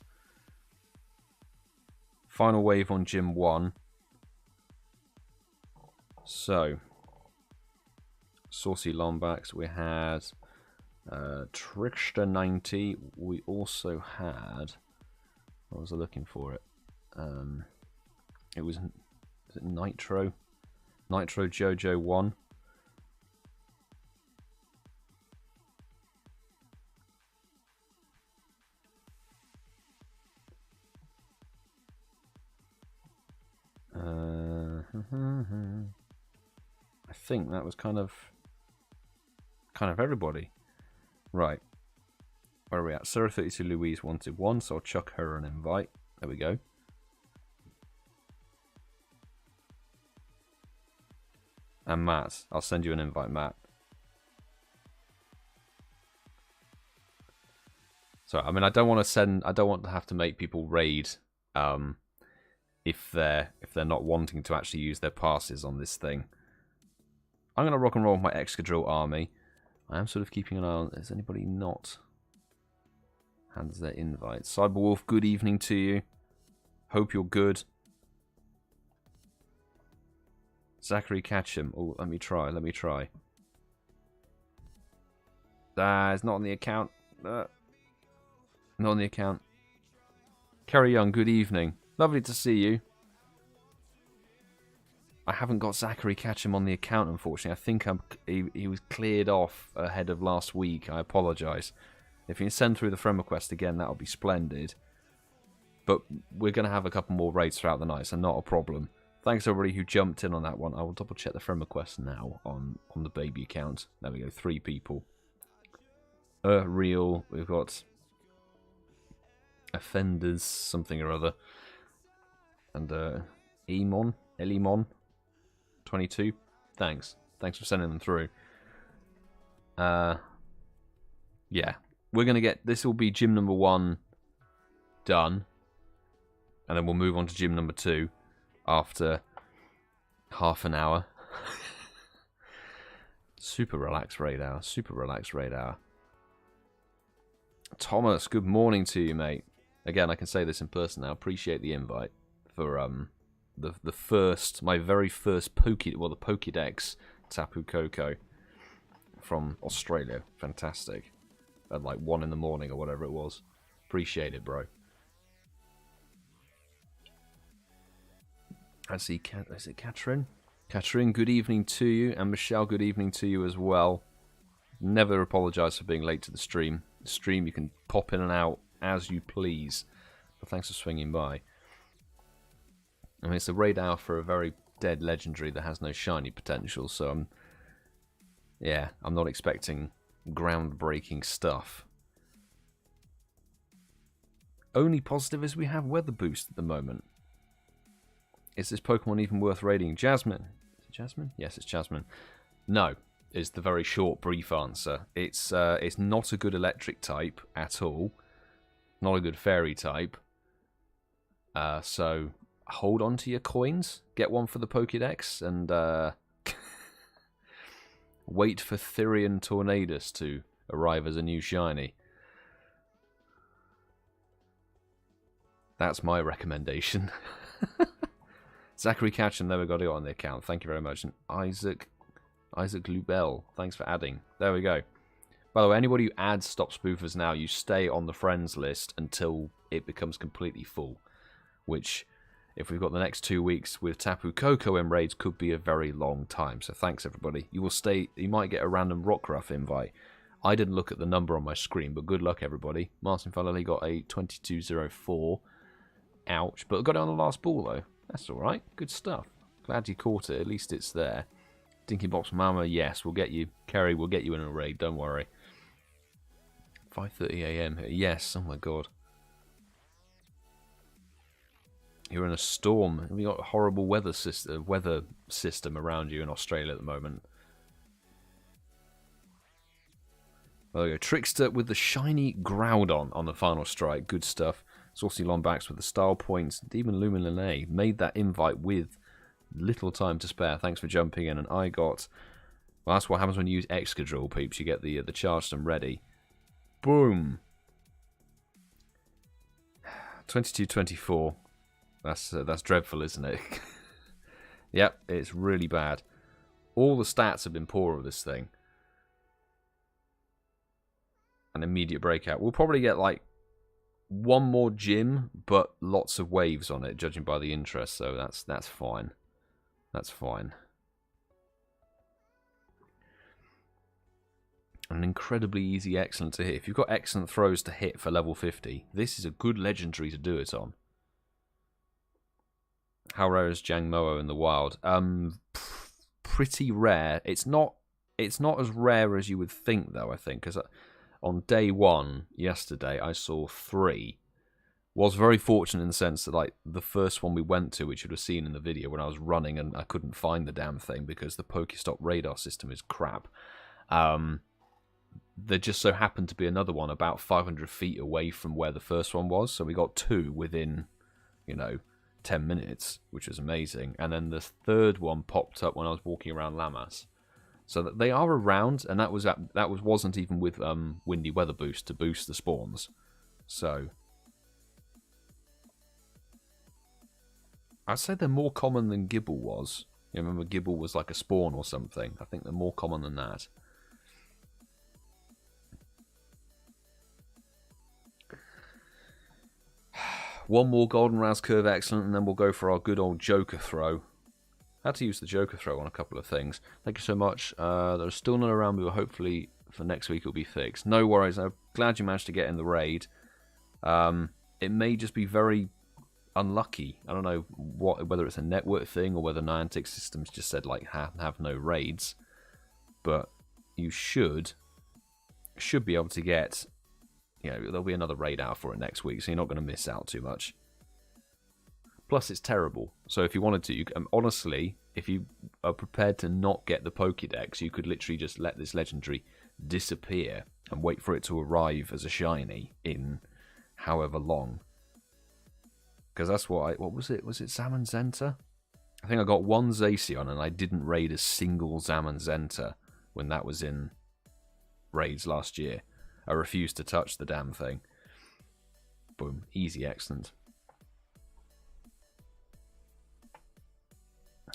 S1: Final wave on Gym 1. So, Saucy Lombax, we had Trickster 90. We also had, what was I looking for it? It was it Nitro? Nitro Jojo 1. I think that was kind of everybody. Right. Where are we at? Sarah32 Louise wanted 1, so I'll chuck her an invite. There we go. And Matt. I'll send you an invite, Matt. So, I mean, I don't want to have to make people raid if they're not wanting to actually use their passes on this thing. I'm going to rock and roll with my Excadrill army. I am sort of keeping an eye on, is anybody not hands their invite? Cyberwolf, good evening to you. Hope you're good. Zachary Catcham. Oh, let me try. It's not on the account. Not on the account. Kerry Young, good evening. Lovely to see you. I haven't got Zachary Catcham on the account, unfortunately. I think he was cleared off ahead of last week. I apologise. If you can send through the friend request again, that'll be splendid. But we're going to have a couple more raids throughout the night, so not a problem. Thanks everybody who jumped in on that one. I will double check the friend request now on the baby account. There we go, 3 people. Real, we've got Offenders, something or other. And Elimon, 22. Thanks for sending them through. Yeah, we're gonna get this. Will be gym number 1 done, and then we'll move on to gym number 2 after half an hour. Super relaxed raid hour. Thomas, good morning to you, mate. Again, I can say this in person now. Appreciate the invite for my very first the Pokédex Tapu Koko from Australia. Fantastic. At like 1 in the morning or whatever it was. Appreciate it, bro. I see. Is it Katrin? Catherine, good evening to you. And Michelle, good evening to you as well. Never apologise for being late to the stream. The stream, you can pop in and out as you please. But thanks for swinging by. I mean, it's a raid hour for a very dead legendary that has no shiny potential, so I'm not expecting groundbreaking stuff. Only positive is we have weather boost at the moment. Is this Pokemon even worth raiding? Jasmine. Is it Jasmine? Yes, it's Jasmine. No, is the very short, brief answer. It's not a good electric type at all. Not a good fairy type. So hold on to your coins. Get one for the Pokédex and wait for Therian Tornadus to arrive as a new shiny. That's my recommendation. Zachary Catchin never got it on the account. Thank you very much. And Isaac Lubell, thanks for adding. There we go. By the way, anybody who adds Stop Spoofers now, you stay on the friends list until it becomes completely full. Which, if we've got the next 2 weeks with Tapu Koko in raids, could be a very long time. So thanks everybody. You will stay. You might get a random Rockruff invite. I didn't look at the number on my screen, but good luck everybody. Martyn finally got a 2204. Ouch, but got it on the last ball though. That's alright. Good stuff. Glad you caught it. At least it's there. Dinky Box Mama, yes, we'll get you. Kerry, we'll get you in a raid, don't worry. 5:30 AM. Yes, oh my god. You're in a storm. We got a horrible weather system around you in Australia at the moment. There we go. Trickster with the shiny Groudon on the final strike. Good stuff. Saucy Lombax with the style points. Demon Luminane made that invite with little time to spare. Thanks for jumping in. And I got... Well, that's what happens when you use Excadrill, peeps. You get the charge them ready. Boom. 22-24. That's dreadful, isn't it? Yep, it's really bad. All the stats have been poor of this thing. An immediate breakout. We'll probably get like one more gym, but lots of waves on it, judging by the interest. So that's fine. That's fine. An incredibly easy excellent to hit. If you've got excellent throws to hit for level 50, this is a good legendary to do it on. How rare is Jangmo-o in the wild? Pretty rare. It's not as rare as you would think, though, I think, because on day one, yesterday, I saw 3. Was very fortunate in the sense that, like, the first one we went to, which you'd have seen in the video when I was running and I couldn't find the damn thing because the Pokestop radar system is crap. There just so happened to be another one about 500 feet away from where the first one was, so we got 2 within, 10 minutes, which was amazing. And then the third one popped up when I was walking around Lammas. So that they are around, and that wasn't even with Windy Weather Boost to boost the spawns. So I'd say they're more common than Gibble was. You remember Gibble was like a spawn or something. I think they're more common than that. One more Golden Rouse Curve Excellent, and then we'll go for our good old Joker throw. Had to use the Joker throw on a couple of things. Thank you so much. There's still none around, but hopefully for next week it'll be fixed. No worries. I'm glad you managed to get in the raid. It may just be very unlucky. I don't know whether it's a network thing or whether Niantic Systems just said like have no raids, but you should be able to get. There'll be another raid out for it next week, so you're not going to miss out too much. Plus, it's terrible. So if you wanted to, honestly, if you are prepared to not get the Pokédex, you could literally just let this legendary disappear and wait for it to arrive as a shiny in however long. Because that's what was it? Was it Zamazenta? I think I got 1 Zacian and I didn't raid a single Zamazenta when that was in raids last year. I refused to touch the damn thing. Boom. Easy, excellent.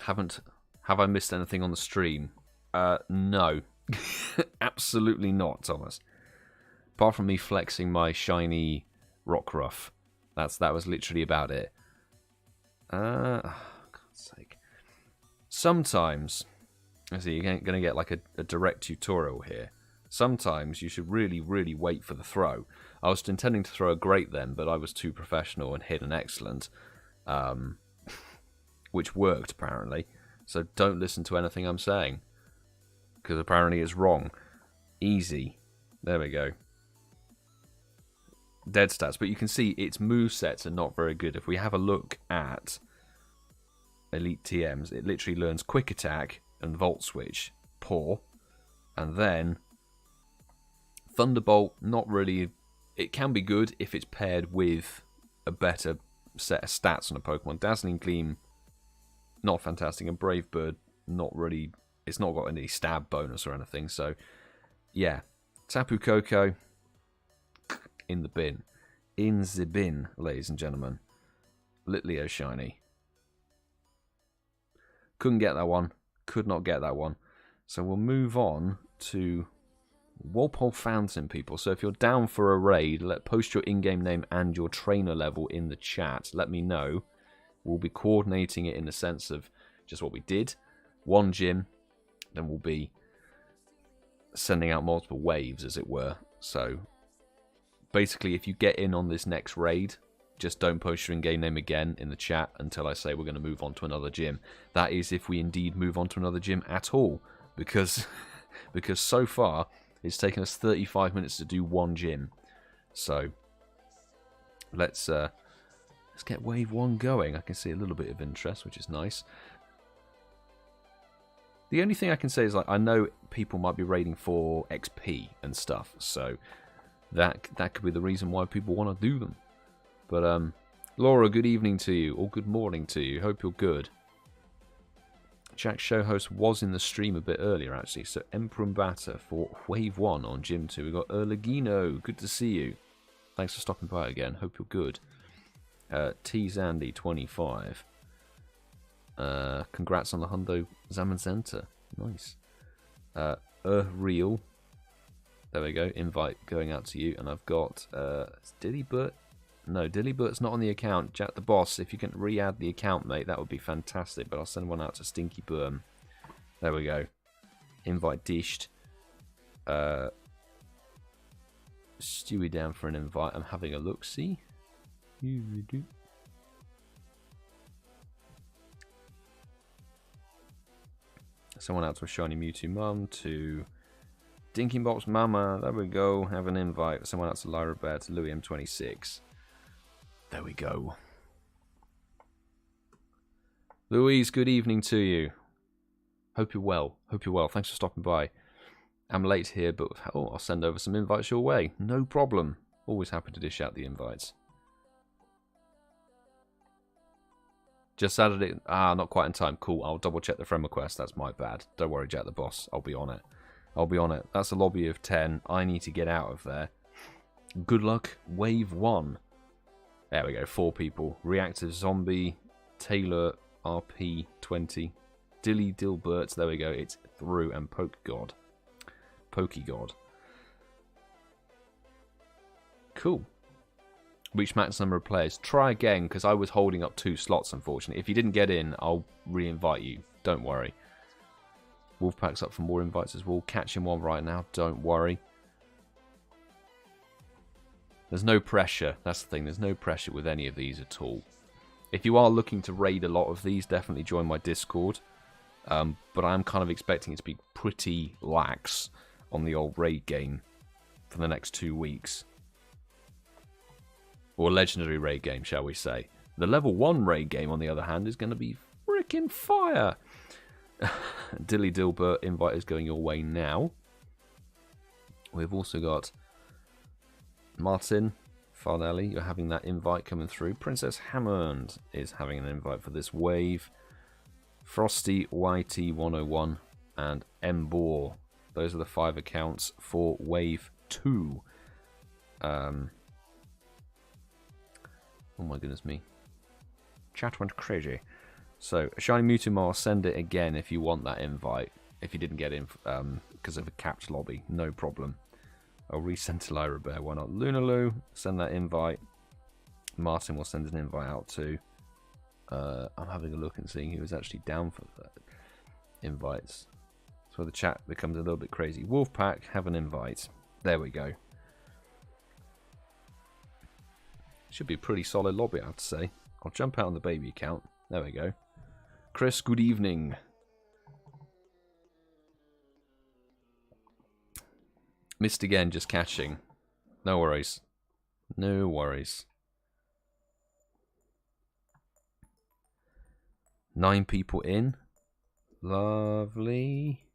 S1: Have I missed anything on the stream? No. Absolutely not, Thomas. Apart from me flexing my shiny Rockruff. That was literally about it. Oh, God's sake. sometimes, I see you're going to get like a direct tutorial here. Sometimes you should really, really wait for the throw. I was intending to throw a great then, but I was too professional and hit an excellent, which worked apparently. So don't listen to anything I'm saying, because apparently it's wrong. Easy. There we go. Dead stats, but you can see its movesets are not very good. If we have a look at Elite TMs, it literally learns Quick Attack and Volt Switch. Poor. And then Thunderbolt, not really. It can be good if it's paired with a better set of stats on a Pokemon. Dazzling Gleam, not fantastic. And Brave Bird, not really. It's not got any stab bonus or anything. So, yeah. Tapu Koko, in the bin. In the bin, ladies and gentlemen. Litleo Shiny. Couldn't get that one. Could not get that one. So we'll move on to Walpole Fountain, people. So if you're down for a raid, post your in-game name and your trainer level in the chat. Let me know. We'll be coordinating it in the sense of just what we did. One gym, then we'll be sending out multiple waves, as it were. So basically, if you get in on this next raid, just don't post your in-game name again in the chat until I say we're going to move on to another gym. That is if we indeed move on to another gym at all. Because so far, it's taken us 35 minutes to do one gym. So, let's get wave 1 going. I can see a little bit of interest, which is nice. The only thing I can say is, like, I know people might be raiding for XP and stuff, so that could be the reason why people want to do them. But, Laura, good evening to you, or good morning to you. Hope you're good. Jack's show host was in the stream a bit earlier, actually. So, Emperumbata for Wave 1 on Gym 2. We've got Erlegino. Good to see you. Thanks for stopping by again. Hope you're good. T-Zandy25. Congrats on the Hundo Zamazenta. Nice. Real. There we go. Invite going out to you. And I've got Dillybert. No, Dillybert's not on the account. Jack the Boss, if you can re-add the account, mate, that would be fantastic. But I'll send one out to Stinky Burm. There we go. Invite dished. Stewie down for an invite. I'm having a look. See? Someone out to AshinyMewtwoMum, to Dinkingbox Mama. There we go. Have an invite. Someone out to Lairabear, to Louis M26. There we go. Louise, good evening to you. Hope you're well. Hope you're well. Thanks for stopping by. I'm late here, but I'll send over some invites your way. No problem. Always happy to dish out the invites. Just added it. Not quite in time. Cool. I'll double check the friend request. That's my bad. Don't worry, Jack the Boss. I'll be on it. I'll be on it. That's a lobby of 10. I need to get out of there. Good luck. Wave 1. There we go. 4 people. Reactive Zombie. Taylor RP20. Dilly Dilbert. There we go. It's through. And PokeGod. PokeGod. Cool. Reach max number of players. Try again, because I was holding up 2 slots, unfortunately. If you didn't get in, I'll re-invite you. Don't worry. Wolfpack's up for more invites as well. Catching one right now. Don't worry. There's no pressure. That's the thing. There's no pressure with any of these at all. If you are looking to raid a lot of these, definitely join my Discord. But I'm kind of expecting it to be pretty lax on the old raid game for the next 2 weeks. Or legendary raid game, shall we say. The level 1 raid game, on the other hand, is going to be freaking fire. Dilly Dilbert invite is going your way now. We've also got Martyn, Farnelli, you're having that invite coming through. Princess Hammond is having an invite for this wave. Frosty YT101 and Mbor. Those are the 5 accounts for wave 2. Oh my goodness me. Chat went crazy. So, AshinyMewtwoMum, I'll send it again if you want that invite. If you didn't get in because of a capped lobby, no problem. I'll resend to Lairabear. Why not? LunaLou, send that invite. Martyn will send an invite out too. I'm having a look and seeing who was actually down for that. invites. So the chat becomes a little bit crazy. Wolfpack, have an invite. There we go. Should be a pretty solid lobby, I have to say. I'll jump out on the baby account. There we go. Chris, good evening. Missed again, just catching. No worries. No worries. 9 people in. Lovely.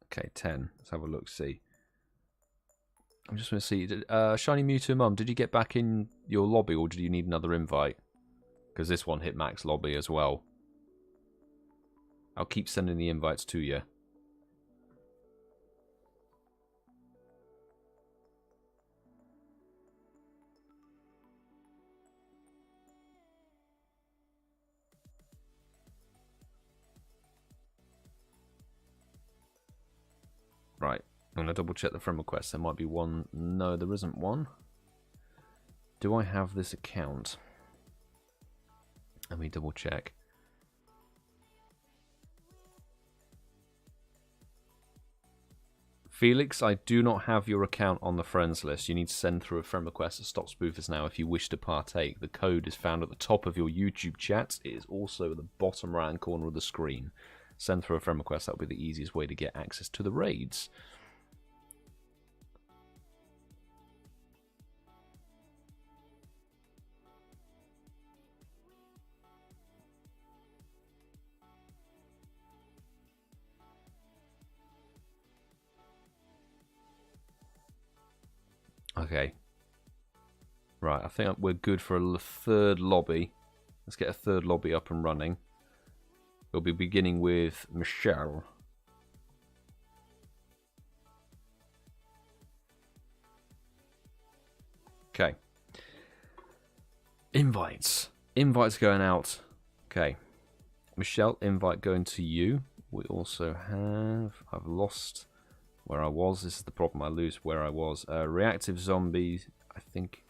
S1: Okay, 10. Let's have a look, see. I'm just going to see. AShinyMewtwoMum, did you get back in your lobby or did you need another invite? Because this one hit max lobby as well. I'll keep sending the invites to you. Right, I'm going to double check the friend request. There might be one. No, there isn't one. Do I have this account? Let me double check. Felix, I do not have your account on the friends list. You need to send through a friend request to StopSpoofersNow if you wish to partake. The code is found at the top of your YouTube chat. It is also at the bottom right corner of the screen. Send through a friend request. That will be the easiest way to get access to the raids. Okay. Right, I think we're good for a third lobby. Let's get a third lobby up and running. We'll be beginning with Michelle. Okay. Invites. Invites going out. Okay. Michelle, invite going to you. We also have... I've lost where I was. This is the problem. I lose where I was. Reactive Zombies. I think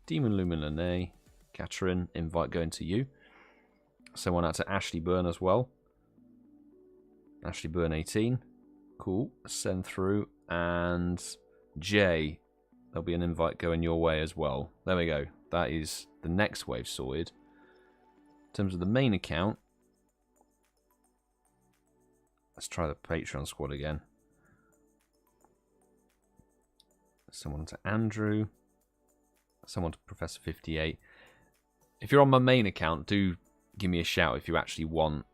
S1: Demon Luminane. Catherine, invite going to you. Send one out to Ashley Byrne as well. Ashley Byrne 18. Cool. Send through. And Jay, there'll be an invite going your way as well. There we go. That is the next wave sorted. In terms of the main account, let's try the Patreon squad again. Someone to Andrew. Someone to Professor 58. If you're on my main account, do give me a shout if you actually want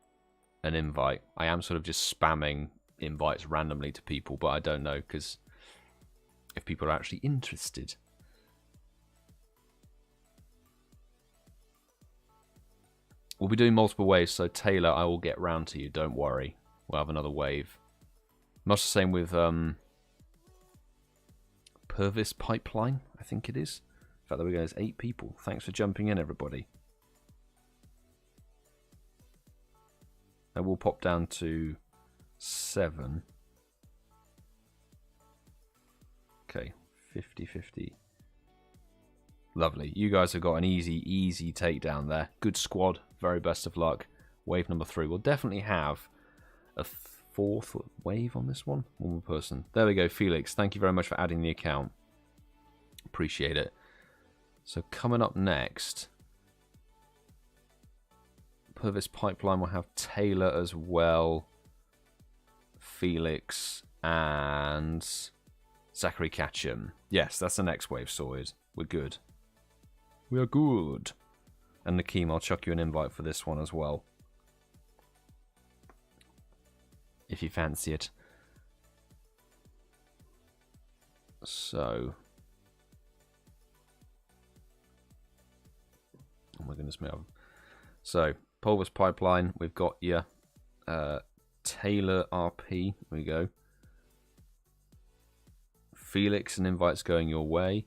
S1: an invite. I am sort of just spamming invites randomly to people, but I don't know because if people are actually interested. We'll be doing multiple waves, so Taylor, I will get round to you. Don't worry. We'll have another wave. Much the same with Purvis Pipeline, I think it is. In fact, there we go. There's 8 people. Thanks for jumping in, everybody. I will pop down to 7. Okay, 50-50. Lovely. You guys have got an easy takedown there. Good squad. Very best of luck. Wave number 3. We'll definitely have a 4th wave on this one. One more person. There we go, Felix. Thank you very much for adding the account. Appreciate it. So coming up next, Purvis Pipeline will have Taylor as well, Felix, and Zachary Catcham. Yes, that's the next wave sorted. We're good. We are good. And Nakeem, I'll chuck you an invite for this one as well, if you fancy it. So, oh my goodness me. So, Pulvis Pipeline, we've got you. Taylor RP, there we go. Felix, an invite's going your way.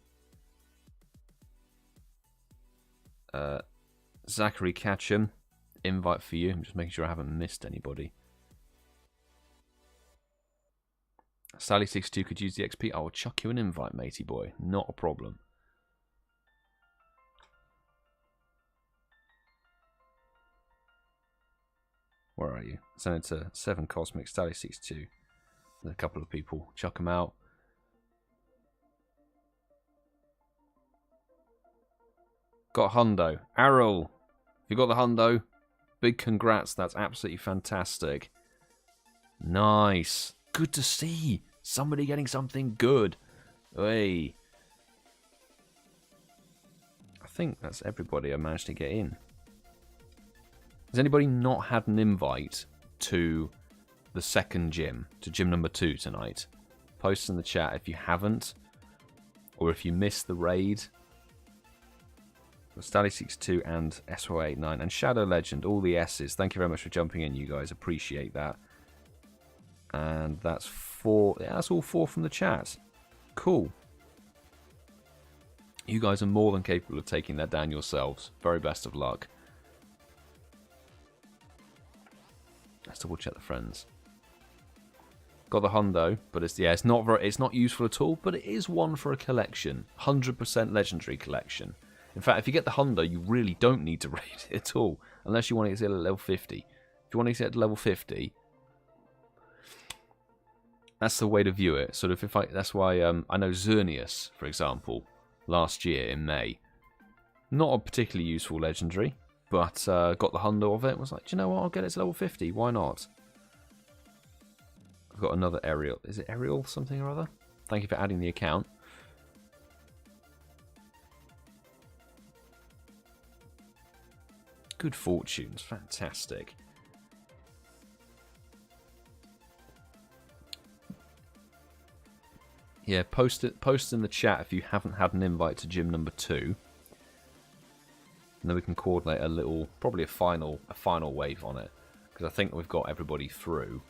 S1: Zachary Catcham, invite for you. I'm just making sure I haven't missed anybody. Sally62 could use the XP. I will chuck you an invite, matey boy. Not a problem. you. Send it to 7 Cosmic, Stally62. There's a couple of people. Chuck them out. Got hundo. Errol, if you got the hundo, big congrats. That's absolutely fantastic. Nice. Good to see. Somebody getting something good. Hey. I think that's everybody I managed to get in. Has anybody not had an invite to the second gym, to gym number 2 tonight? Post in the chat if you haven't, or if you missed the raid. Stally62 and SY89 and Shadow Legend, all the S's. Thank you very much for jumping in, you guys. Appreciate that. And that's 4. Yeah, that's all 4 from the chat. Cool. You guys are more than capable of taking that down yourselves. Very best of luck. Let's double check the friends. Got the hundo, but it's not useful at all, but it is one for a collection. 100% legendary collection. In fact, if you get the hundo, you really don't need to raid it at all, unless you want to get it at level 50. If you want to get it to level 50, that's the way to view it. Sort of that's why I know Xerneas, for example, last year in May, not a particularly useful legendary, but got the hundo of it. Was like, do you know what? I'll get it to level 50. Why not? I've got another Ariel. Is it Ariel something or other? Thank you for adding the account. Good fortunes. Fantastic. Yeah, post in the chat if you haven't had an invite to gym number 2. And then we can coordinate a little, probably a final wave on it. Because I think we've got everybody through.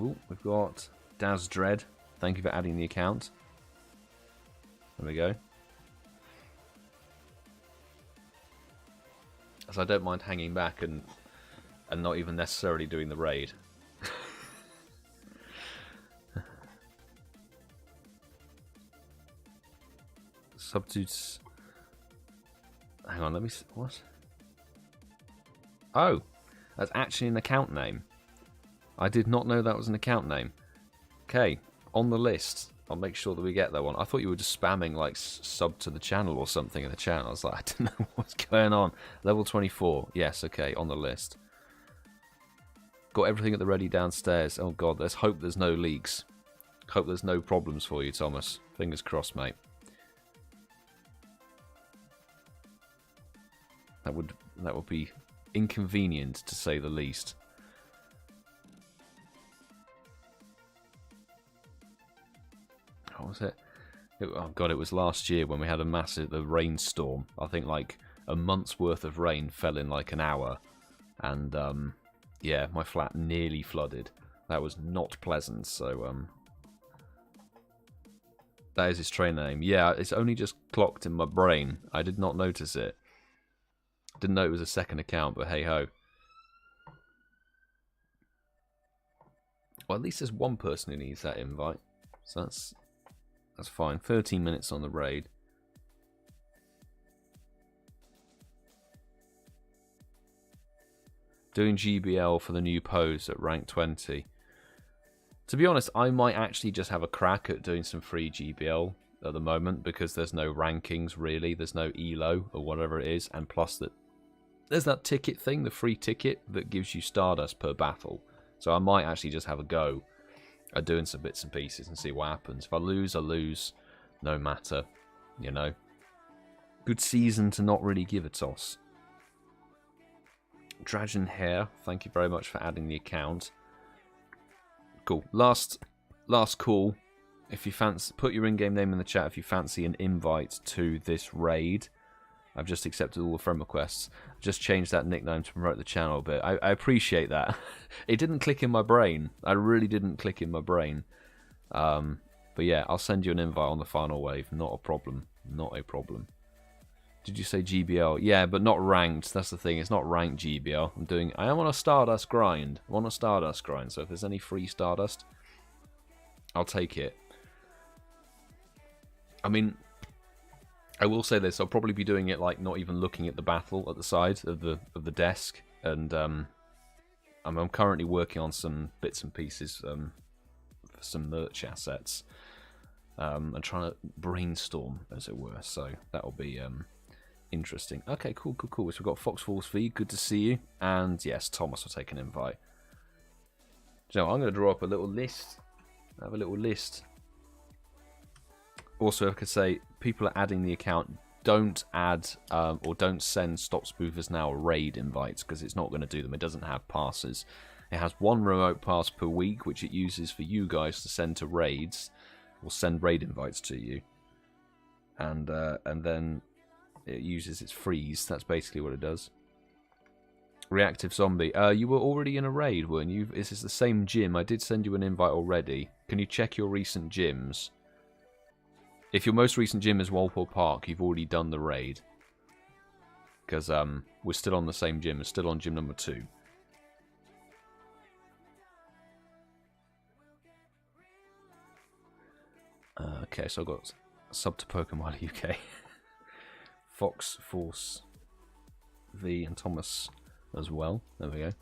S1: Ooh, we've got Daz Dread. Thank you for adding the account. There we go. So I don't mind hanging back and not even necessarily doing the raid. Substitutes. Hang on, let me see. What? Oh, that's actually an account name. I did not know that was an account name. Okay, on the list. I'll make sure that we get that one. I thought you were just spamming like sub to the channel or something in the channel. I was like, I don't know what's going on. Level 24. Yes, okay, on the list. Got everything at the ready downstairs. Oh god, let's hope there's no leaks. Hope there's no problems for you, Thomas. Fingers crossed, mate. That would be inconvenient, to say the least. What was it? Oh god, it was last year when we had a massive rainstorm. I think like a month's worth of rain fell in like an hour, and yeah, my flat nearly flooded. That was not pleasant. So that is his trainer name. Yeah, it's only just clocked in my brain. I did not notice it. Didn't know it was a second account, but hey ho. Well, at least there's one person who needs that invite, so that's fine. 13 minutes on the raid. Doing GBL for the new pose at rank 20. To be honest, I might actually just have a crack at doing some free GBL at the moment, because there's no rankings really. There's no ELO or whatever it is, and plus that there's that ticket thing, the free ticket that gives you Stardust per battle. So I might actually just have a go at doing some bits and pieces and see what happens. If I lose, I lose. No matter, you know. Good season to not really give a toss. Dragon Hair, thank you very much for adding the account. Cool. Last call. If you fancy, put your in-game name in the chat if you fancy an invite to this raid. I've just accepted all the friend requests. I've just changed that nickname to promote the channel a bit. I appreciate that. It didn't click in my brain. I really didn't click in my brain. But yeah, I'll send you an invite on the final wave. Not a problem. Not a problem. Did you say GBL? Yeah, but not ranked. That's the thing. It's not ranked GBL. I am on a Stardust grind. I'm on a Stardust grind. So if there's any free Stardust, I'll take it. I mean, I will say this, I'll probably be doing it like not even looking at the battle at the side of the desk. and I'm currently working on some bits and pieces for some merch assets, and trying to brainstorm, as it were. So that'll be interesting. Okay, cool. So we've got Fox Force V, good to see you, and yes, Thomas will take an invite. So I'm going to draw up a little list. I have a little list. Also, I could say people are adding the account. Don't add or don't send StopSpoofersNow raid invites, because it's not going to do them. It doesn't have passes. It has one remote pass per week, which it uses for you guys to send to raids, or send raid invites to you. And then it uses its freeze. That's basically what it does. Reactive Zombie. You were already in a raid, weren't you? This is the same gym. I did send you an invite already. Can you check your recent gyms? If your most recent gym is Walpole Park, you've already done the raid. Because we're still on the same gym. We're still on gym number 2. Okay, so I've got sub to PoGoMiloUK. Fox Force V and Thomas as well. There we go.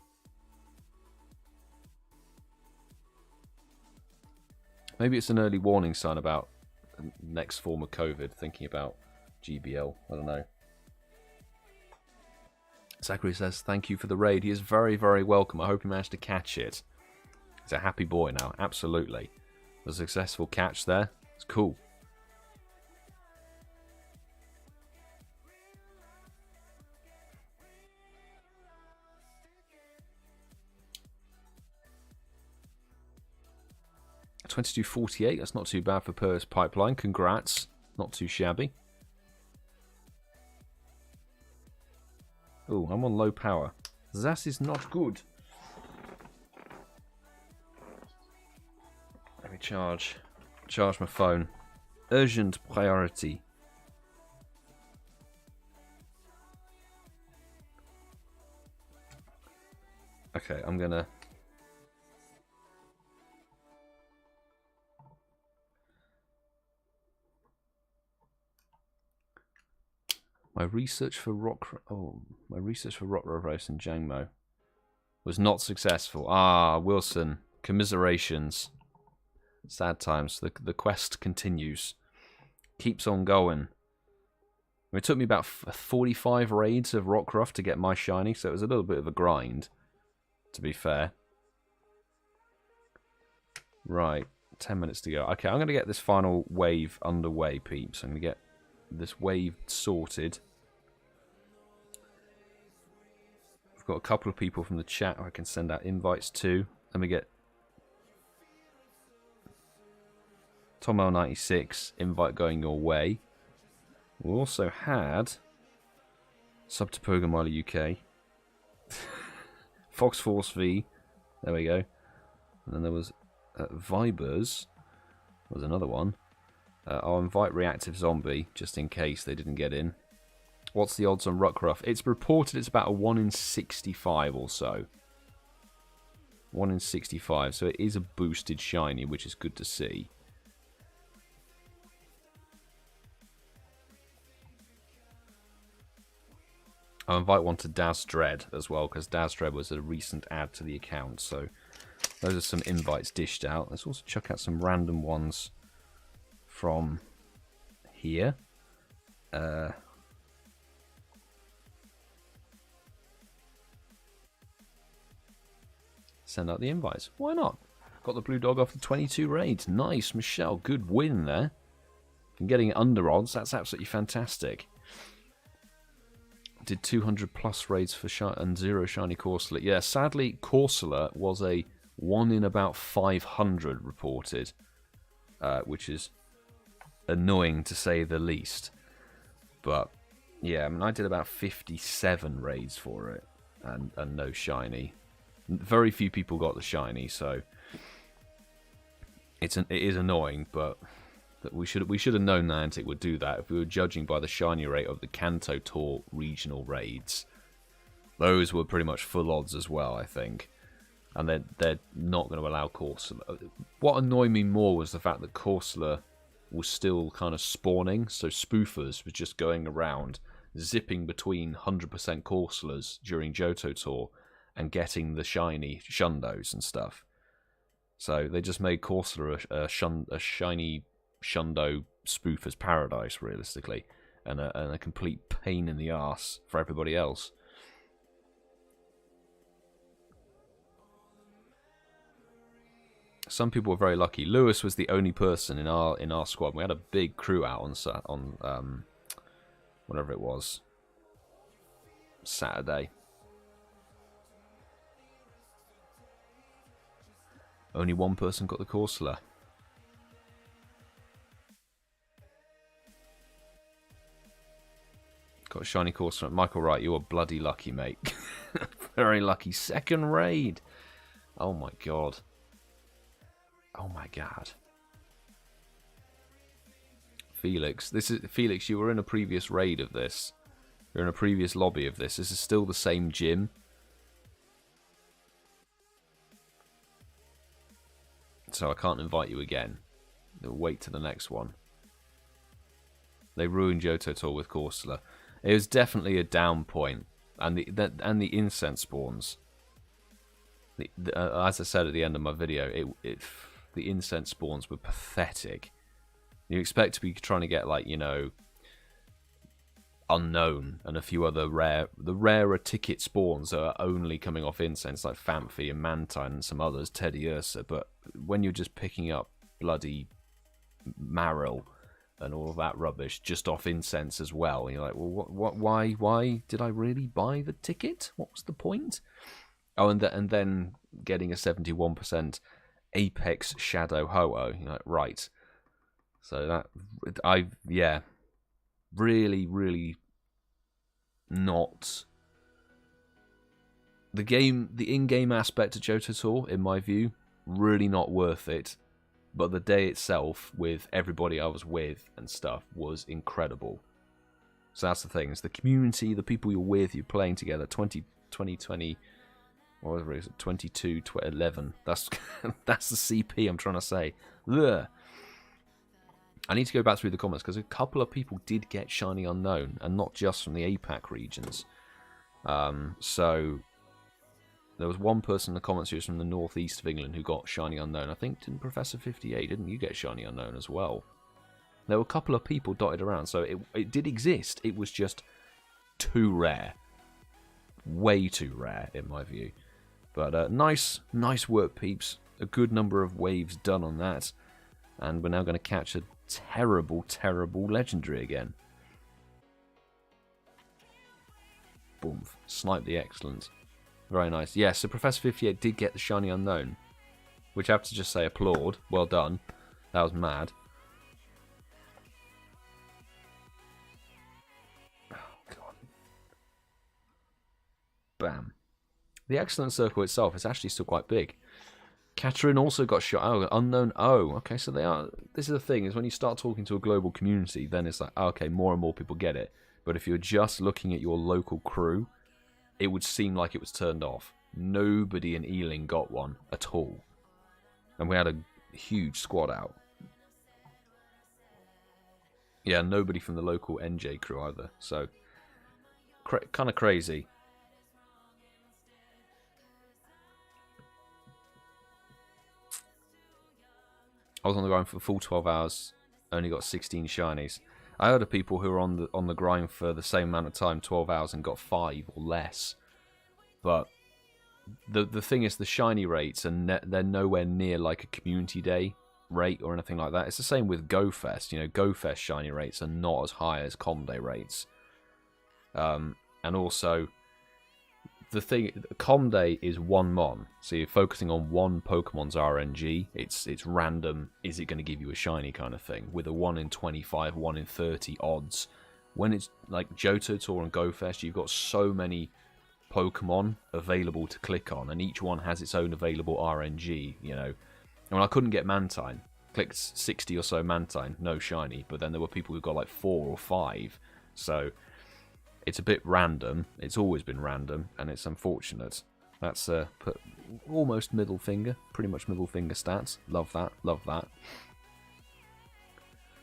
S1: Maybe it's an early warning sign about next form of COVID, thinking about GBL. I don't know. Zachary says, thank you for the raid. He is very, very welcome. I hope he managed to catch it. He's a happy boy now. Absolutely. A successful catch there. It's cool. $22.48, that's not too bad for Purse Pipeline. Congrats. Not too shabby. Oh, I'm on low power. That is not good. Let me charge my phone. Urgent priority. Okay, I'm gonna... My research for rock rose and Jangmo was not successful. Ah, Wilson, commiserations. Sad times. The quest continues. Keeps on going. It took me about 45 raids of Rockruff to get my shiny, so it was a little bit of a grind, to be fair. Right, 10 minutes to go. Okay, I'm going to get this final wave underway, peeps. I'm going to get this wave sorted. I've got a couple of people from the chat I can send out invites to. Let me get Tom96 invite going your way. We also had sub to PoGoMiloUK, Fox Force V. There we go. And then there was Vibers. Was another one. I'll invite Reactive Zombie, just in case they didn't get in. What's the odds on Rockruff? It's reported it's about a 1 in 65 or so. 1 in 65, so it is a boosted shiny, which is good to see. I'll invite one to Daz Dread as well, because Daz Dread was a recent add to the account, so those are some invites dished out. Let's also chuck out some random ones from here. Send out the invites. Why not? Got the blue dog off the 22 raids. Nice, Michelle. Good win there. And getting it under odds, that's absolutely fantastic. Did 200 plus raids for and 0 shiny Corsola. Yeah, sadly, Corsola was a 1 in about 500 reported, which is annoying to say the least. But yeah, I mean, I did about 57 raids for it, and no shiny. Very few people got the shiny, so it is annoying. But we should have known Niantic would do that if we were judging by the shiny rate of the Kanto Tour regional raids. Those were pretty much full odds as well, I think. And they're not going to allow Corsola. What annoyed me more was the fact that Corsola was still kind of spawning, so spoofers were just going around zipping between 100% Corsolas during Johto Tour and getting the shiny Shundos and stuff. So they just made Corsola a shiny Shundo spoofer's paradise, realistically, and a complete pain in the arse for everybody else. Some people were very lucky. Lewis was the only person in our squad. We had a big crew out on whatever it was, Saturday. Only one person got the Corsola. Got a shiny Corsola. Michael Wright, you were bloody lucky, mate. Very lucky. Second raid. Oh my god. Oh my god. Felix, Felix, you were in a previous raid of this. You're in a previous lobby of this. This is still the same gym. So I can't invite you again. They'll wait to the next one. They ruined Johto Tour with Corsola. It was definitely a down point. And the incense spawns. As I said at the end of my video, the incense spawns were pathetic. You expect to be trying to get, like, you know, Unknown and a few other rarer ticket spawns that are only coming off incense, like Famfi and Martyn and some others, Teddy Ursa. But when you're just picking up bloody Marill and all of that rubbish just off incense as well, and you're like, well, why did I really buy the ticket? What was the point? Oh, and then getting a 71% Apex Shadow Ho-Oh. You're like, right. So that, yeah, really not the in-game aspect of Johto Tour, in my view, really not worth it. But the day itself, with everybody I was with and stuff, was incredible. So that's the thing, is the community, the people you're with, you're playing together, 2020, whatever it is, 22, 11. That's that's the CP I'm trying to say. Ugh. I need to go back through the comments, because a couple of people did get Shiny Unknown, and not just from the APAC regions. So there was one person in the comments who was from the northeast of England who got Shiny Unknown. I think, didn't Professor 58, didn't you get Shiny Unknown as well? There were a couple of people dotted around, so it did exist. It was just too rare. Way too rare, in my view. But nice work, peeps. A good number of waves done on that. And we're now going to catch a terrible legendary again. Boom. Snipe the excellent. Very nice. Yeah, so Professor 58 did get the Shiny Unknown, which I have to just say, applaud. Well done. That was mad. Oh, God. Bam. The excellent circle itself is actually still quite big. Catherine also got shot. Oh, Unknown O. Okay, so they are. This is the thing, is when you start talking to a global community, then it's like, okay, more and more people get it. But if you're just looking at your local crew, it would seem like it was turned off. Nobody in Ealing got one at all. And we had a huge squad out. Yeah, nobody from the local NJ crew either. So, kind of crazy. I was on the grind for the full 12 hours, only got 16 shinies. I heard of people who were on the grind for the same amount of time, 12 hours, and got 5 or less. But the thing is, the shiny rates, and they're nowhere near like a community day rate or anything like that. It's the same with GoFest. You know, GoFest shiny rates are not as high as Com Day rates. And also, the thing, Com Day is one mon, so you're focusing on one Pokemon's RNG. It's random. Is it going to give you a shiny kind of thing with a 1 in 25, 1 in 30 odds? When it's like Johto Tour and GoFest, you've got so many Pokemon available to click on, and each one has its own available RNG. You know, I mean, I couldn't get Martyn. Clicked 60 or so Martyn, no shiny. But then there were people who got like 4 or 5. So it's a bit random. It's always been random, and it's unfortunate. That's almost middle finger. Pretty much middle finger stats. Love that. Love that.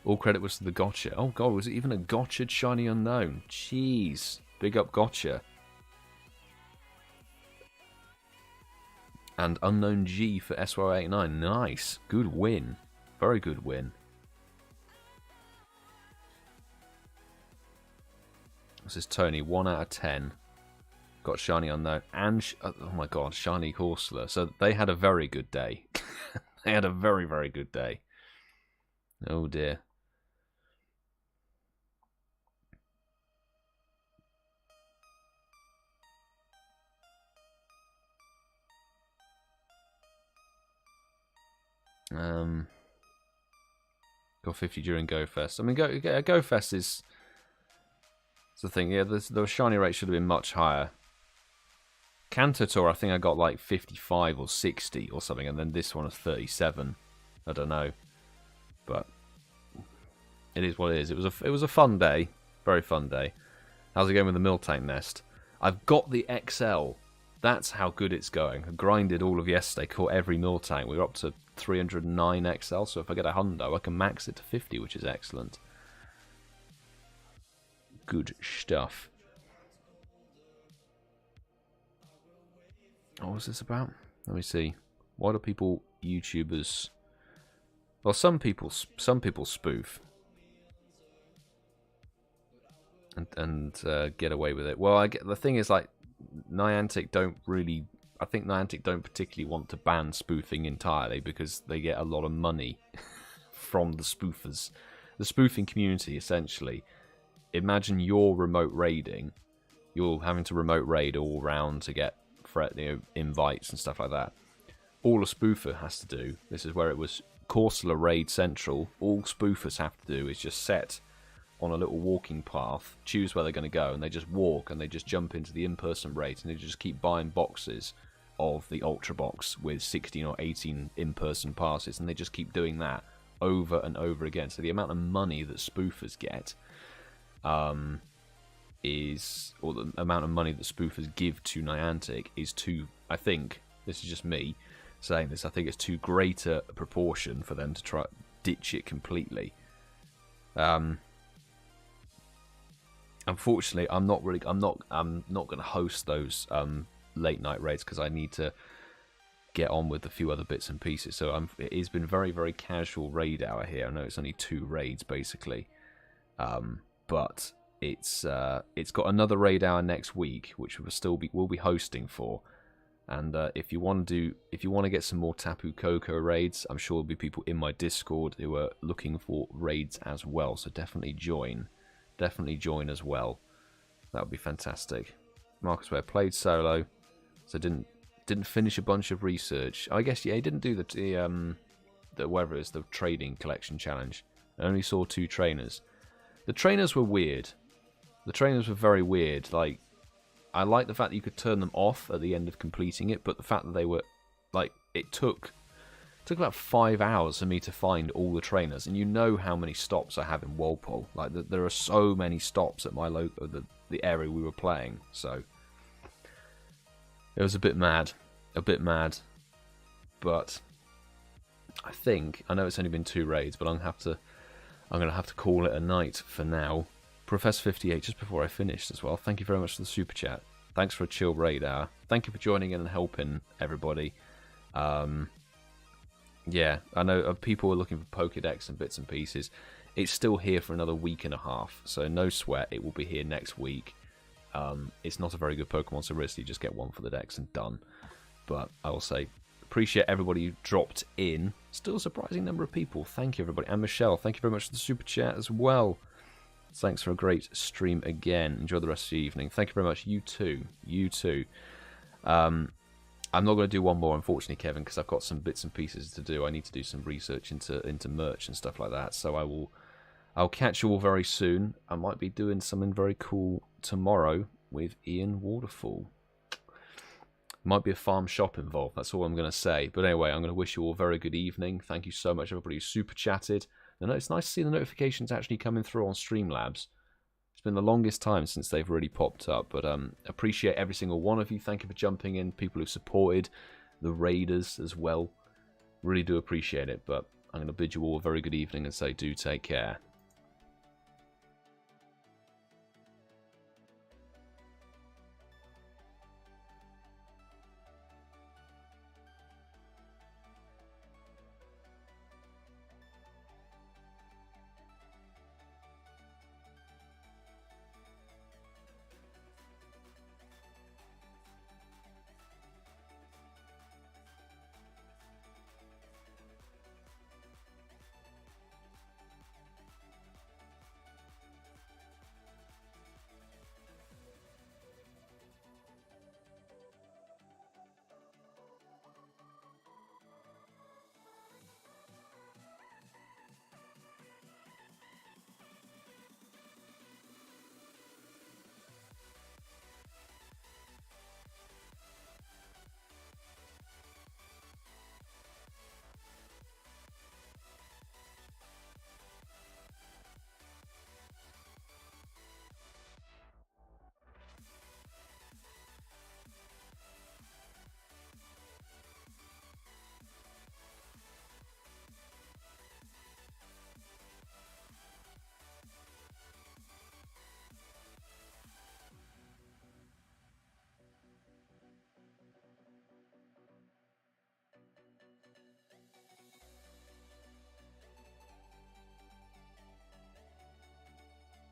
S1: All credit was to the gotcha. Oh god, was it even a gotcha shiny unknown? Jeez. Big up gotcha. And unknown G for SY89. Nice. Good win. Very good win. This is Tony. 1 out of 10. Got shiny unknown. And, oh my god, shiny Corsola. So they had a very good day. They had a very, very good day. Oh dear. Got 50 during GoFest. I mean, GoFest is the thing. Yeah, the shiny rate should have been much higher. Kanto Tour, I think I got like 55 or 60 or something, and then this one is 37. I don't know, but it is what it is. It was a fun day, very fun day. How's it going with the Miltank nest? I've got the XL. That's how good it's going. I grinded all of yesterday, caught every Miltank. We were up to 309 XL, so if I get a hundo, I can max it to 50, which is excellent. Good stuff. What was this about? Let me see. Why do people, YouTubers... Well, some people spoof. And get away with it. Well, the thing is, like, Niantic don't really... I think Niantic don't particularly want to ban spoofing entirely because they get a lot of money from the spoofers. The spoofing community, essentially. Imagine you're remote raiding. You're having to remote raid all round to get invites and stuff like that. All a spoofer has to do, this is where it was Corsola Raid Central, all spoofers have to do is just set on a little walking path, choose where they're going to go, and they just walk and they just jump into the in-person raid and they just keep buying boxes of the Ultra Box with 16 or 18 in-person passes, and they just keep doing that over and over again. So the amount of money that spoofers get or the amount of money that spoofers give to Niantic is too, I think, this is just me saying this, I think it's too great a proportion for them to try ditch it completely. Unfortunately, I'm not going to host those late night raids because I need to get on with a few other bits and pieces. So it has been very, very casual raid hour here. I know it's only 2 raids basically, but it's got another raid hour next week, which we'll be hosting for. And if you want to get some more Tapu Koko raids, I'm sure there'll be people in my Discord who are looking for raids as well. So definitely join as well. That would be fantastic. Marcus Ware played solo, so didn't finish a bunch of research. I guess yeah, he didn't do the whatever it is, the trading collection challenge. I only saw 2 trainers. The trainers were weird. The trainers were very weird. Like, I like the fact that you could turn them off at the end of completing it, but the fact that they were like, it took about 5 hours for me to find all the trainers, and you know how many stops I have in Walpole. Like, there are so many stops at my the area we were playing, so it was a bit mad, but I know it's only been 2 raids, but I'm gonna have to call it a night for now. Professor 58, just before I finished as well, thank you very much for the super chat. Thanks for a chill raid hour. Thank you for joining in and helping everybody. Yeah, I know people are looking for Pokedex and bits and pieces. It's still here for another week and a half, so no sweat, it will be here next week. It's not a very good Pokemon, so really just get one for the Dex and done. But I will say, appreciate everybody who dropped in. Still a surprising number of people. Thank you, everybody. And Michelle, thank you very much for the super chat as well. Thanks for a great stream again. Enjoy the rest of the evening. Thank you very much. You too. You too. I'm not going to do one more, unfortunately, Kevin, because I've got some bits and pieces to do. I need to do some research into merch and stuff like that. So I'll catch you all very soon. I might be doing something very cool tomorrow with Ian Waterfall. Might be a farm shop involved. That's all I'm going to say. But anyway, I'm going to wish you all a very good evening. Thank you so much, everybody who super chatted. And it's nice to see the notifications actually coming through on Streamlabs. It's been the longest time since they've really popped up, but appreciate every single one of you. Thank you for jumping in. People who supported the raiders as well. Really do appreciate it. But I'm going to bid you all a very good evening and say do take care.